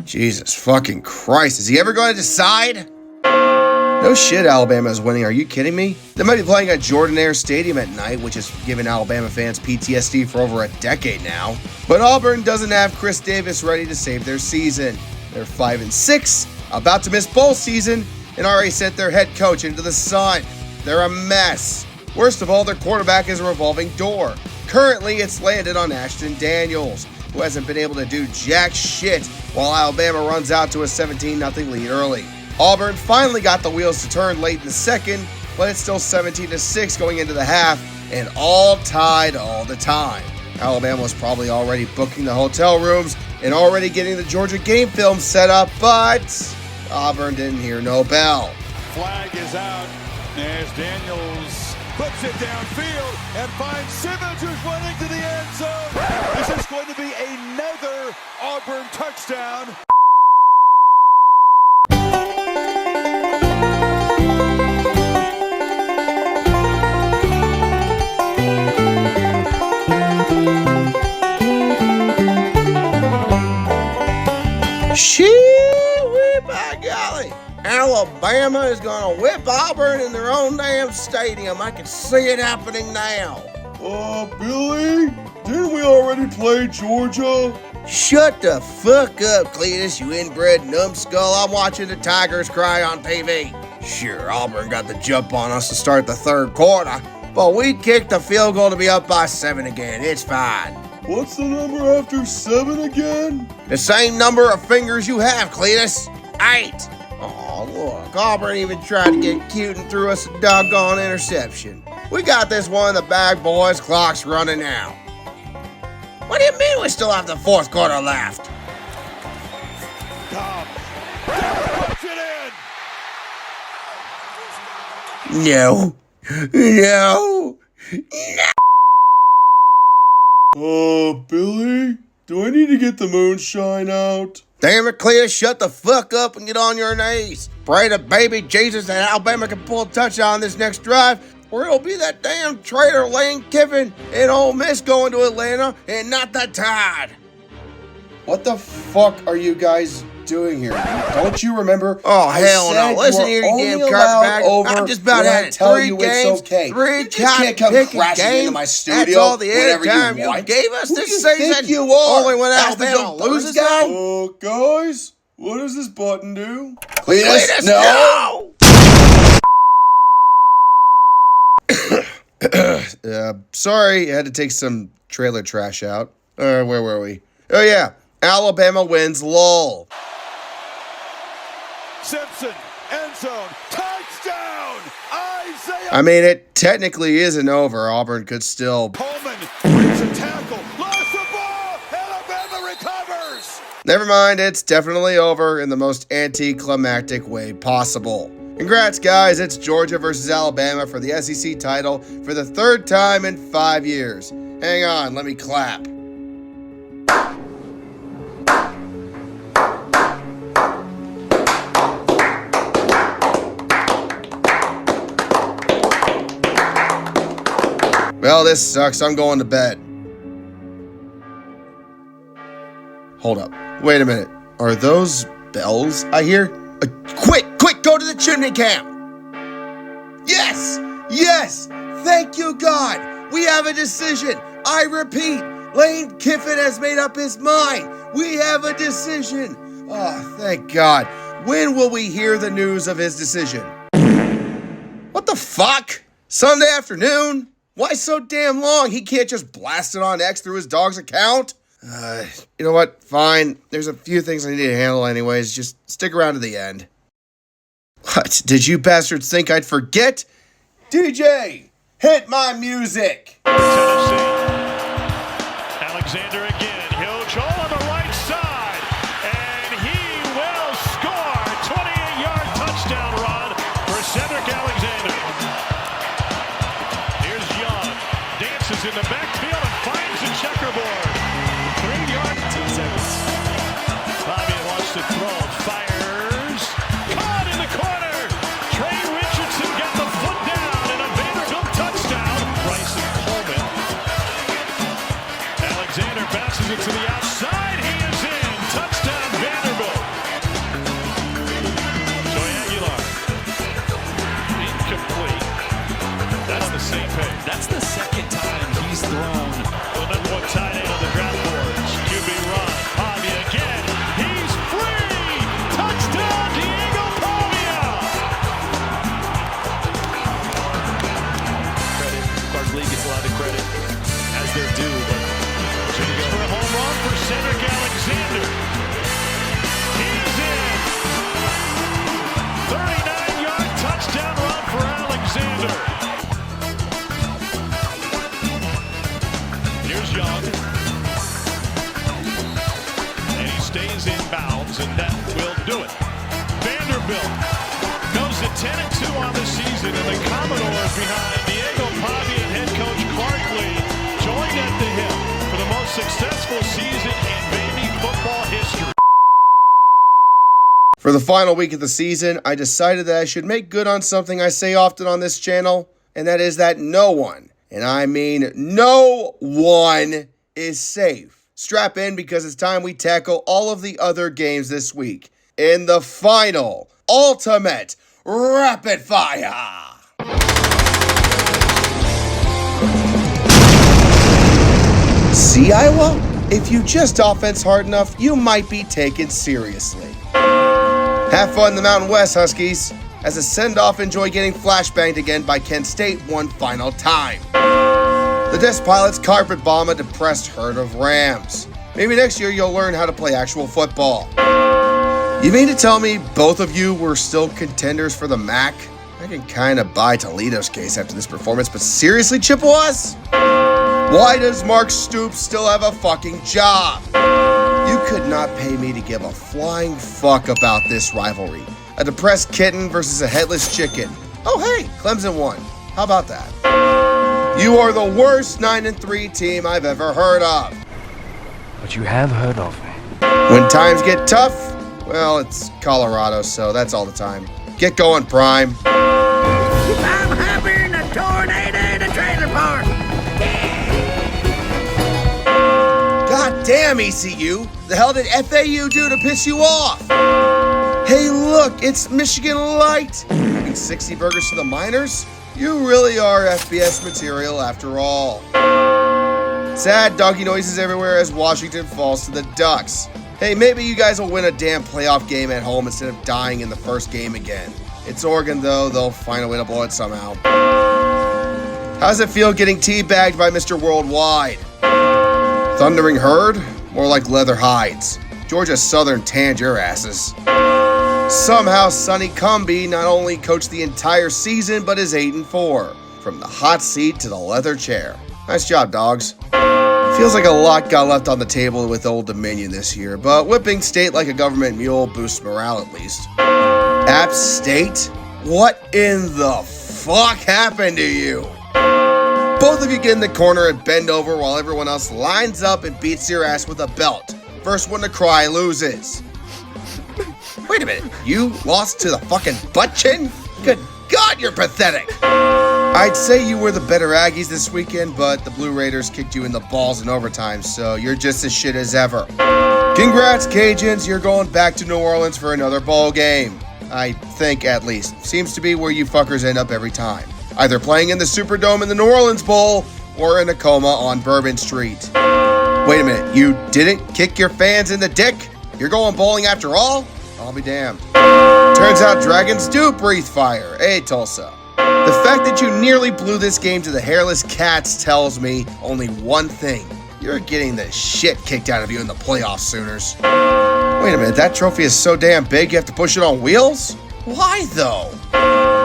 S5: Jesus fucking Christ. Is he ever going to decide? No shit, Alabama is winning. Are you kidding me? They might be playing at Jordan-Hare Stadium at night, which has given Alabama fans PTSD for over a decade now. But Auburn doesn't have Chris Davis ready to save their season. They're 5-6, about to miss bowl season, and already sent their head coach into the sun. They're a mess. Worst of all, their quarterback is a revolving door. Currently, it's landed on Ashton Daniels, who hasn't been able to do jack shit while Alabama runs out to a 17-0 lead early. Auburn finally got the wheels to turn late in the second, but it's still 17-6 going into the half, and all tied all the time. Alabama was probably already booking the hotel rooms and already getting the Georgia game film set up, but Auburn didn't hear no bell.
S2: Flag is out as Daniels puts it downfield and finds Simmons, who's running to the end zone. This is going to be another Auburn touchdown.
S5: Shee-wee, by golly. Alabama is going to whip Auburn in their own damn stadium. I can see it happening now.
S3: Billy? Didn't we already play Georgia?
S5: Shut the fuck up, Cletus, you inbred numbskull. I'm watching the Tigers cry on TV. Sure, Auburn got the jump on us to start the third quarter, but we kicked the field goal to be up by 7 again. It's fine.
S3: What's the number after 7 again?
S5: The same number of fingers you have, Cletus. 8. Oh, look, Auburn even tried to get cute and threw us a doggone interception. We got this one in the bag, boys. Clock's running out. What do you mean we still have the fourth quarter left?
S2: Cobb puts it in.
S5: No. No.
S3: Billy? Do I need to get the moonshine out?
S5: Damn it, Cletus, shut the fuck up and get on your knees. Pray to baby Jesus that Alabama can pull a touchdown this next drive, or it'll be that damn traitor Lane Kiffin and Ole Miss going to Atlanta and not the Tide. What the fuck are you guys
S3: doing here? Don't you remember?
S5: Oh,
S3: I
S5: hell
S3: said
S5: no. Listen
S3: you
S5: here,
S3: were
S5: you damn
S3: only allowed
S5: carpetbagger.
S3: over
S5: I'm just about
S3: when I
S5: had
S3: tell
S5: 3
S3: you
S5: games,
S3: it's okay.
S5: 3
S3: You just can't come
S5: cotton-picking
S3: crashing into
S5: games.
S3: my studio
S5: That's all the
S3: whenever
S5: airtime
S3: you want.
S5: gave us
S3: Who
S5: this
S3: do you
S5: season.
S3: think you are?
S5: Only when
S3: That's the
S5: Alabama
S3: Dope
S5: loses
S3: Birds guy?
S5: now?
S3: Guys, what does this button do? Cletus,
S5: Cletus,
S3: no! Sorry, I had to take some trailer trash out. Where were we? Oh yeah, Alabama wins, lol.
S9: Simpson, end zone, touchdown! Isaiah
S3: I mean, it technically isn't over. Auburn could still...
S9: Coleman breaks a tackle, lost the ball, Alabama recovers!
S3: Never mind, it's definitely over in the most anticlimactic way possible. Congrats, guys. It's Georgia versus Alabama for the SEC title for the 3rd time in 5 years. Hang on, let me clap. Well, this sucks. I'm going to bed. Hold up. Wait a minute. Are those bells I hear? Quick, go to the chimney camp. Yes, yes. Thank you, God. We have a decision. I repeat, Lane Kiffin has made up his mind. We have a decision. Oh, thank God. When will we hear the news of his decision? What the fuck? Sunday afternoon? Why so damn long? He can't just blast it on X through his dog's account? You know what? Fine. There's a few things I need to handle anyways. Just stick around to the end. What? Did you bastards think I'd forget? DJ, hit my music!
S4: Tennessee. Alexander again. He'll go on the right side. And he will score. 28-yard touchdown run for Cedric Alexander. Here's Young. Dances in the backfield and finds the checkerboard. 3-yard. 2 seconds. Bobby wants to throw. Fires. Caught in the corner. Trey Richardson got the foot down and a Vanderbilt touchdown. Bryson Coleman. Alexander bounces it to the outside. He is in. Touchdown Vanderbilt. Joey Aguilar. Incomplete. That's the same page.
S2: That's the 2nd time he's thrown.
S4: The number 1 tight end on the draft boards. QB run. Pavia again. He's free. Touchdown Diego Pavia.
S2: Credit. Clark Lee gets a lot of credit, as they're due, but
S4: Chase for a home run for Cedric Alexander. He's in. 39-yard touchdown run for Alexander. Here's Young. And he stays in bounds, and that will do it. Vanderbilt goes to 10-2 on the season, and the Commodores behind Diego Pavia and head coach Clark Lee joined at the hip for the most successful season in Vandy football history.
S3: For the final week of the season, I decided that I should make good on something I say often on this channel, and that is that no one, and I mean no one, is safe. Strap in because it's time we tackle all of the other games this week in the final ultimate rapid fire. See, Iowa? If you just offense hard enough, you might be taken seriously. Have fun in the Mountain West, Huskies. As a send-off, enjoy getting flashbanged again by Kent State one final time. The Disc Pilots carpet bomb a depressed herd of Rams. Maybe next year you'll learn how to play actual football. You mean to tell me both of you were still contenders for the MAC? I can kind of buy Toledo's case after this performance, but seriously, Chippewas? Why does Mark Stoops still have a fucking job? You could not pay me to give a flying fuck about this rivalry. A depressed kitten versus a headless chicken. Oh hey, Clemson won. How about that? You are the worst 9-3 team I've ever heard of.
S11: But you have heard of me.
S3: When times get tough, well, it's Colorado, so that's all the time. Get going, Prime.
S8: I'm having a tornado in a trailer park.
S3: God damn, ECU.
S5: The hell did FAU do to piss you off? Hey, look, it's Michigan Light. Giving 60 burgers to the minors? You really are FBS material after all. Sad doggy noises everywhere as Washington falls to the Ducks. Hey, maybe you guys will win a damn playoff game at home instead of dying in the first game again. It's Oregon, though. They'll find a way to blow it somehow. How's it feel getting teabagged by Mr. Worldwide? Thundering herd? More like leather hides. Georgia Southern tanned your asses. Somehow, Sonny Cumbie not only coached the entire season, but is 8-4. From the hot seat to the leather chair. Nice job, dogs. Feels like a lot got left on the table with Old Dominion this year, but whipping State like a government mule boosts morale at least. App State? What in the fuck happened to you? Both of you get in the corner and bend over while everyone else lines up and beats your ass with a belt. First one to cry loses. Wait a minute, you lost to the fucking butt chin? Good God, you're pathetic. I'd say you were the better Aggies this weekend, but the Blue Raiders kicked you in the balls in overtime, so you're just as shit as ever. Congrats, Cajuns, you're going back to New Orleans for another bowl game. I think, at least. Seems to be where you fuckers end up every time. Either playing in the Superdome in the New Orleans Bowl, or in a coma on Bourbon Street. Wait a minute, you didn't kick your fans in the dick? You're going bowling after all? I'll be damned. Turns out dragons do breathe fire, Tulsa? The fact that you nearly blew this game to the hairless cats tells me only one thing. You're getting the shit kicked out of you in the playoffs, Sooners. Wait a minute, that trophy is so damn big you have to push it on wheels? Why, though?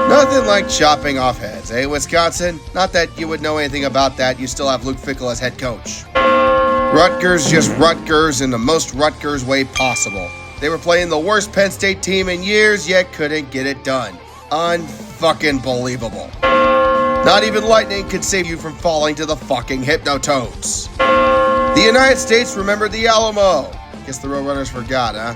S5: Nothing like chopping off heads, Wisconsin? Not that you would know anything about that, you still have Luke Fickell as head coach. Rutgers just Rutgers in the most Rutgers way possible. They were playing the worst Penn State team in years, yet couldn't get it done. Unfucking believable. Not even lightning could save you from falling to the fucking Hypnotoads. The United States remembered the Alamo. Guess the Roadrunners forgot, huh?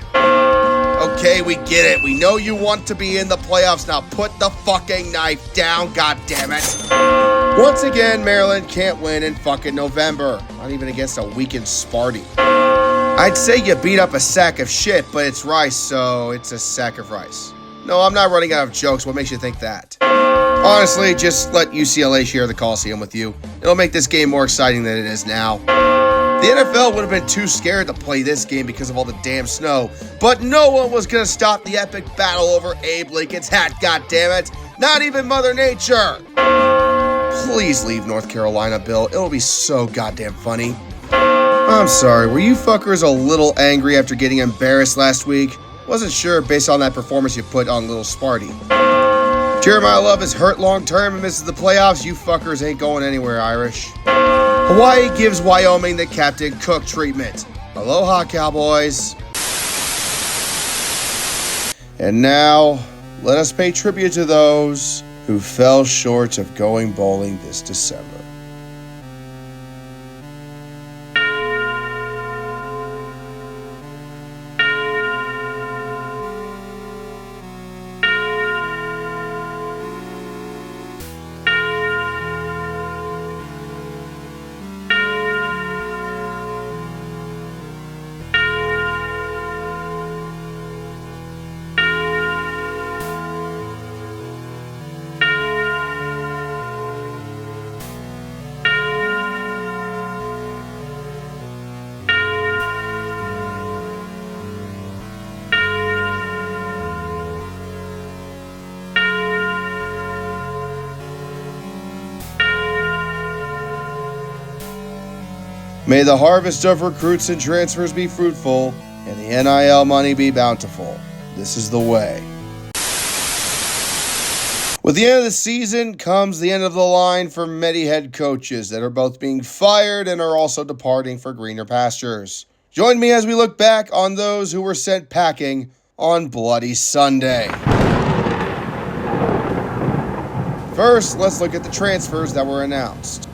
S5: Okay, we get it. We know you want to be in the playoffs. Now put the fucking knife down, goddammit. Once again, Maryland can't win in fucking November. Not even against a weakened Sparty. I'd say you beat up a sack of shit, but it's rice, so it's a sack of rice. No, I'm not running out of jokes. What makes you think that? Honestly, just let UCLA share the Coliseum with you. It'll make this game more exciting than it is now. The NFL would have been too scared to play this game because of all the damn snow, but no one was going to stop the epic battle over Abe Lincoln's hat, goddammit. Not even Mother Nature. Please leave North Carolina, Bill. It'll be so goddamn funny. I'm sorry, were you fuckers a little angry after getting embarrassed last week? Wasn't sure based on that performance you put on Little Sparty. Jeremiah Love is hurt long term and misses the playoffs. You fuckers ain't going anywhere, Irish. Hawaii gives Wyoming the Captain Cook treatment. Aloha, Cowboys. And now, let us pay tribute to those who fell short of going bowling this December. May the harvest of recruits and transfers be fruitful, and the NIL money be bountiful. This is the way. With the end of the season comes the end of the line for many head coaches that are both being fired and are also departing for greener pastures. Join me as we look back on those who were sent packing on Bloody Sunday. First, let's look at the transfers that were announced.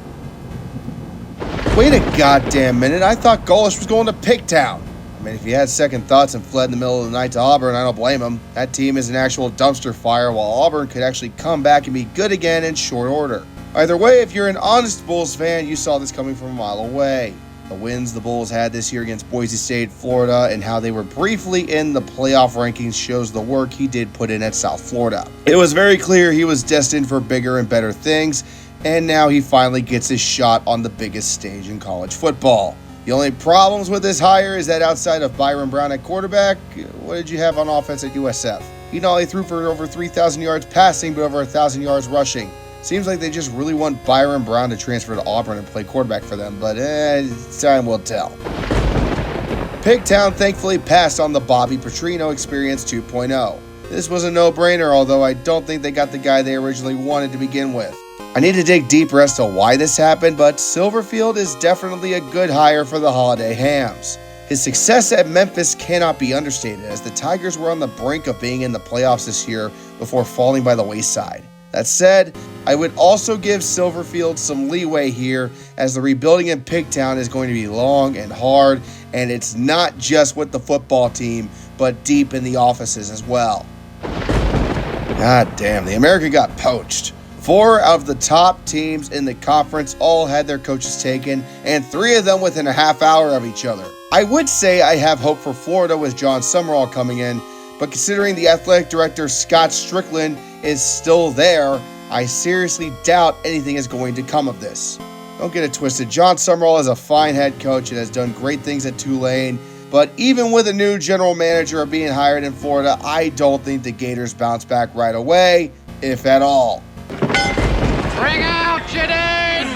S5: Wait a goddamn minute, I thought Golish was going to Pigtown. I mean, if he had second thoughts and fled in the middle of the night to Auburn, I don't blame him. That team is an actual dumpster fire, while Auburn could actually come back and be good again in short order. Either way, if you're an honest Bulls fan, you saw this coming from a mile away. The wins the Bulls had this year against Boise State, Florida, and how they were briefly in the playoff rankings shows the work he did put in at South Florida. It was very clear he was destined for bigger and better things, and now he finally gets his shot on the biggest stage in college football. The only problems with this hire is that outside of Byron Brown at quarterback, what did you have on offense at USF? He not only threw for over 3,000 yards passing, but over 1,000 yards rushing. Seems like they just really want Byron Brown to transfer to Auburn and play quarterback for them, but time will tell. Pigtown thankfully passed on the Bobby Petrino Experience 2.0. This was a no-brainer, although I don't think they got the guy they originally wanted to begin with. I need to dig deeper as to why this happened, but Silverfield is definitely a good hire for the Holiday Hams. His success at Memphis cannot be understated, as the Tigers were on the brink of being in the playoffs this year before falling by the wayside. That said, I would also give Silverfield some leeway here, as the rebuilding in Pigtown is going to be long and hard, and it's not just with the football team, but deep in the offices as well. God damn, the American got poached. 4 out of the top teams in the conference all had their coaches taken, and 3 of them within a half hour of each other. I would say I have hope for Florida with John Summerall coming in, but considering the athletic director Scott Strickland is still there, I seriously doubt anything is going to come of this. Don't get it twisted, John Summerall is a fine head coach and has done great things at Tulane, but even with a new general manager being hired in Florida, I don't think the Gators bounce back right away, if at all.
S6: Bring out Jadine!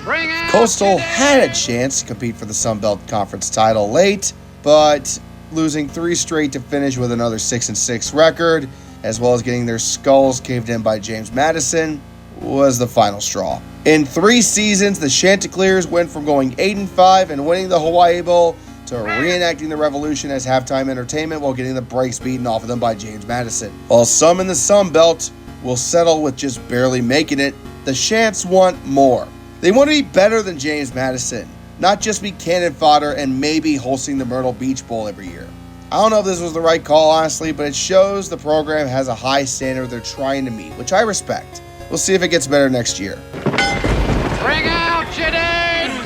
S6: Bring out
S5: Coastal
S6: Jadine!
S5: had a chance to compete for the Sun Belt Conference title late, but losing 3 straight to finish with another 6-6 record, as well as getting their skulls caved in by James Madison, was the final straw. In 3 seasons, the Chanticleers went from going 8-5 and winning the Hawaii Bowl to reenacting the Revolution as halftime entertainment while getting the brakes beaten off of them by James Madison. While some in the Sun Belt will settle with just barely making it, the Chants want more. They want to be better than James Madison, not just be cannon fodder and maybe hosting the Myrtle Beach Bowl every year. I don't know if this was the right call, honestly, but it shows the program has a high standard they're trying to meet, which I respect. We'll see if it gets better next year.
S6: Bring out Jadine!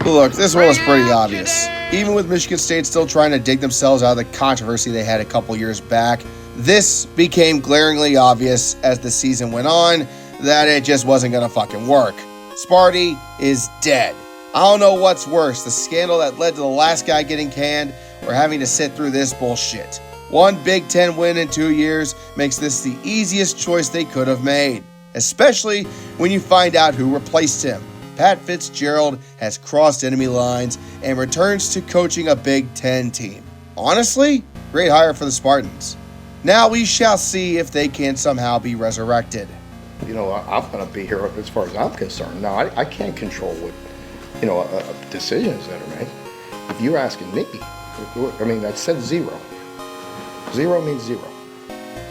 S5: Look, this one was pretty obvious. Even with Michigan State still trying to dig themselves out of the controversy they had a couple years back, this became glaringly obvious as the season went on that it just wasn't going to fucking work. Sparty is dead. I don't know what's worse, the scandal that led to the last guy getting canned or having to sit through this bullshit. 1 Big Ten win in 2 years makes this the easiest choice they could have made, especially when you find out who replaced him. Pat Fitzgerald has crossed enemy lines and returns to coaching a Big Ten team. Honestly, great hire for the Spartans. Now we shall see if they can somehow be resurrected.
S12: I'm going to be here as far as I'm concerned. Now, I can't control what, decisions that are made. If you're asking me, that says 0. 0 means 0.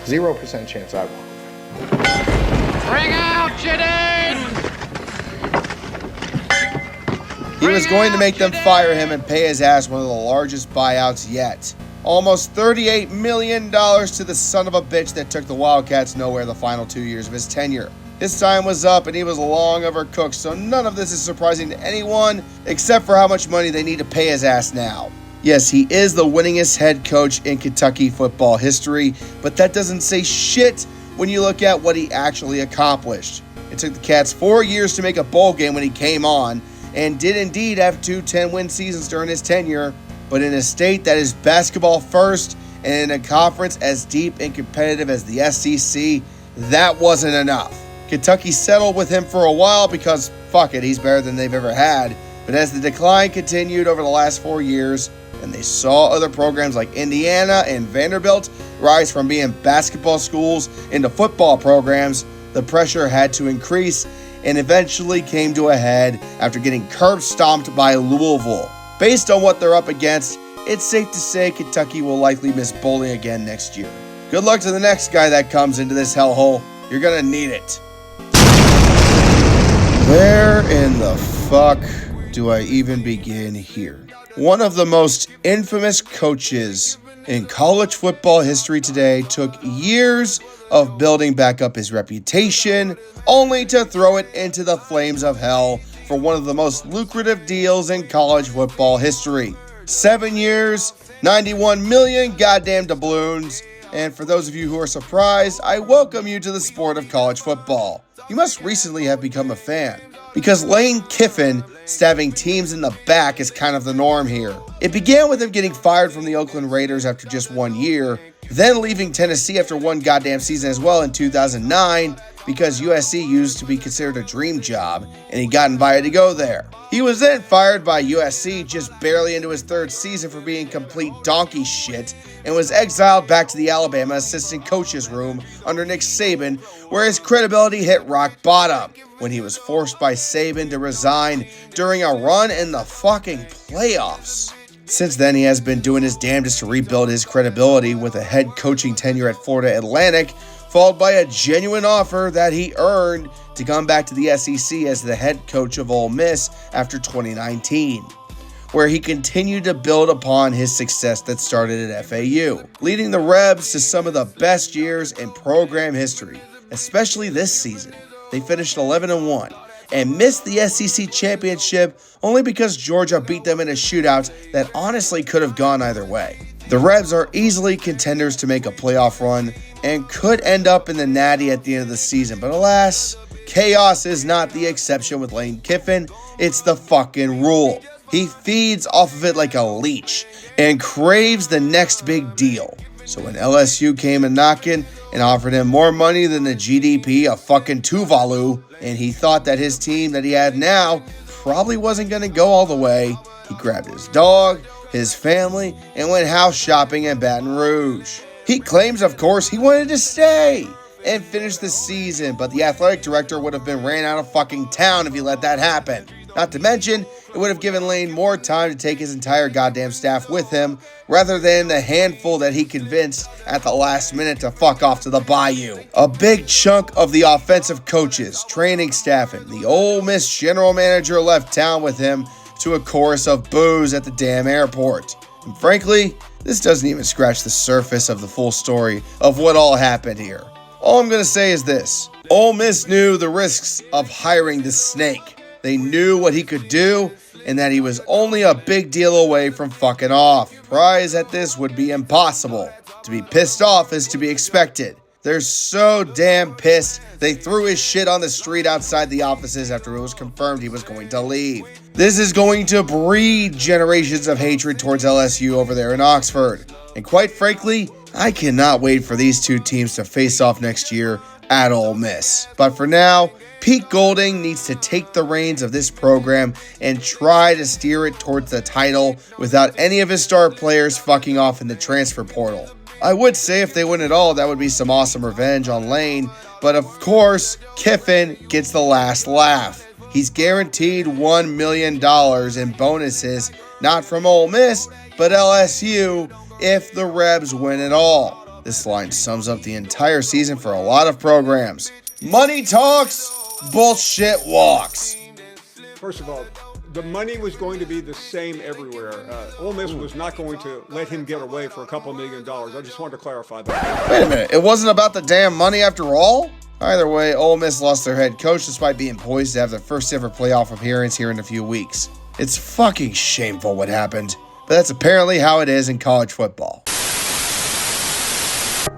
S12: 0% chance I will.
S6: Bring out Jadine!
S5: He was going to make them fire him and pay his ass one of the largest buyouts yet. Almost $38 million to the son of a bitch that took the Wildcats nowhere the final 2 years of his tenure. His time was up and he was long overcooked, so none of this is surprising to anyone except for how much money they need to pay his ass now. Yes, he is the winningest head coach in Kentucky football history, but that doesn't say shit when you look at what he actually accomplished. It took the Cats 4 years to make a bowl game when he came on, and did indeed have 2 10-win seasons during his tenure, but in a state that is basketball first and in a conference as deep and competitive as the SEC, that wasn't enough. Kentucky settled with him for a while because, fuck it, he's better than they've ever had, but as the decline continued over the last 4 years, and they saw other programs like Indiana and Vanderbilt rise from being basketball schools into football programs, the pressure had to increase and eventually came to a head after getting curb stomped by Louisville. Based on what they're up against, it's safe to say Kentucky will likely miss bowling again next year. Good luck to the next guy that comes into this hellhole. You're gonna need it. Where in the fuck do I even begin here? One of the most infamous coaches in college football history today took years of building back up his reputation, only to throw it into the flames of hell for one of the most lucrative deals in college football history. 7 years, 91 million goddamn doubloons, and for those of you who are surprised, I welcome you to the sport of college football. You must recently have become a fan, because Lane Kiffin stabbing teams in the back is kind of the norm here. It began with him getting fired from the Oakland Raiders after just 1 year, then leaving Tennessee after one goddamn season as well in 2009 because USC used to be considered a dream job and he got invited to go there. He was then fired by USC just barely into his 3rd season for being complete donkey shit and was exiled back to the Alabama assistant coach's room under Nick Saban, where his credibility hit rock bottom when he was forced by Saban to resign during a run in the fucking playoffs. Since then, he has been doing his damnedest to rebuild his credibility with a head coaching tenure at Florida Atlantic, followed by a genuine offer that he earned to come back to the SEC as the head coach of Ole Miss after 2019, where he continued to build upon his success that started at FAU, leading the Rebs to some of the best years in program history, especially this season. They finished 11-1 and missed the SEC championship only because Georgia beat them in a shootout that honestly could have gone either way. The Rebs are easily contenders to make a playoff run and could end up in the Natty at the end of the season, but alas, chaos is not the exception with Lane Kiffin, it's the fucking rule. He feeds off of it like a leech and craves the next big deal. So when LSU came a knocking and offered him more money than the GDP of fucking Tuvalu, and he thought that his team that he had now probably wasn't going to go all the way, he grabbed his dog, his family, and went house shopping in Baton Rouge. He claims, of course, he wanted to stay and finish the season, but the athletic director would have been ran out of fucking town if he let that happen. Not to mention, it would have given Lane more time to take his entire goddamn staff with him, rather than the handful that he convinced at the last minute to fuck off to the bayou. A big chunk of the offensive coaches, training staff, and the Ole Miss general manager left town with him to a chorus of boos at the damn airport. And frankly, this doesn't even scratch the surface of the full story of what all happened here. All I'm gonna say is this: Ole Miss knew the risks of hiring the snake. They knew what he could do and that he was only a big deal away from fucking off. Prize at this would be impossible. To be pissed off is to be expected. They're so damn pissed, they threw his shit on the street outside the offices after it was confirmed he was going to leave. This is going to breed generations of hatred towards LSU over there in Oxford. And quite frankly, I cannot wait for these two teams to face off next year at Ole Miss. But for now, Pete Golding needs to take the reins of this program and try to steer it towards the title without any of his star players fucking off in the transfer portal. I would say if they win it all, that would be some awesome revenge on Lane, but of course, Kiffin gets the last laugh. He's guaranteed $1 million in bonuses, not from Ole Miss, but LSU, if the Rebs win it all. This line sums up the entire season for a lot of programs. Money talks, bullshit walks.
S13: First of all, the money was going to be the same everywhere. Ole Miss was not going to let him get away for a couple $1 million. I just wanted to clarify that.
S5: Wait a minute, it wasn't about the damn money after all? Either way, Ole Miss lost their head coach despite being poised to have their first ever playoff appearance here in a few weeks. It's fucking shameful what happened, but that's apparently how it is in college football.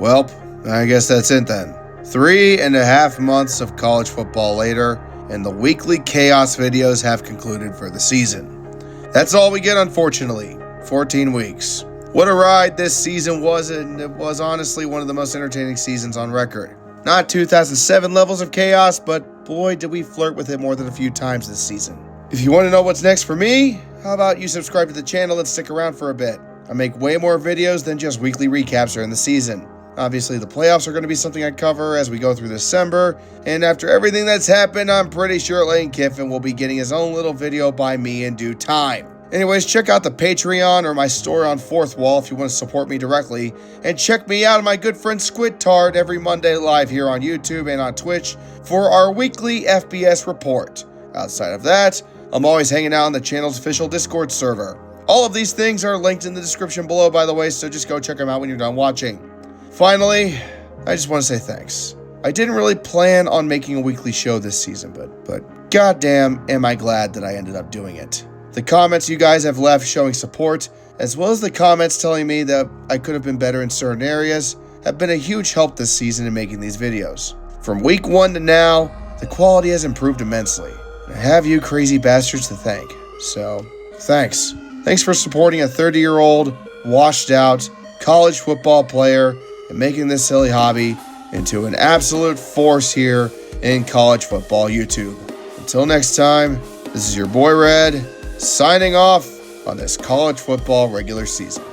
S5: Well, I guess that's it then. 3.5 months of college football later, and the weekly chaos videos have concluded for the season. That's all we get, unfortunately. 14 weeks. What a ride this season was, and it was honestly one of the most entertaining seasons on record. Not 2007 levels of chaos, but boy did we flirt with it more than a few times this season. If you want to know what's next for me, how about you subscribe to the channel and stick around for a bit. I make way more videos than just weekly recaps during the season. Obviously, the playoffs are going to be something I cover as we go through December, and after everything that's happened, I'm pretty sure Lane Kiffin will be getting his own little video by me in due time. Anyways, check out the Patreon or my store on Fourth Wall if you want to support me directly, and check me out and my good friend Squid Tard every Monday live here on YouTube and on Twitch for our weekly FBS report. Outside of that, I'm always hanging out on the channel's official Discord server. All of these things are linked in the description below, by the way, so just go check them out when you're done watching. Finally, I just want to say thanks. I didn't really plan on making a weekly show this season, but goddamn am I glad that I ended up doing it. The comments you guys have left showing support, as well as the comments telling me that I could have been better in certain areas, have been a huge help this season in making these videos. From week 1 to now, the quality has improved immensely. And I have you crazy bastards to thank. So, thanks. Thanks for supporting a 30-year-old, washed-out, college football player and making this silly hobby into an absolute force here in college football YouTube. Until next time, this is your boy Red, signing off on this college football regular season.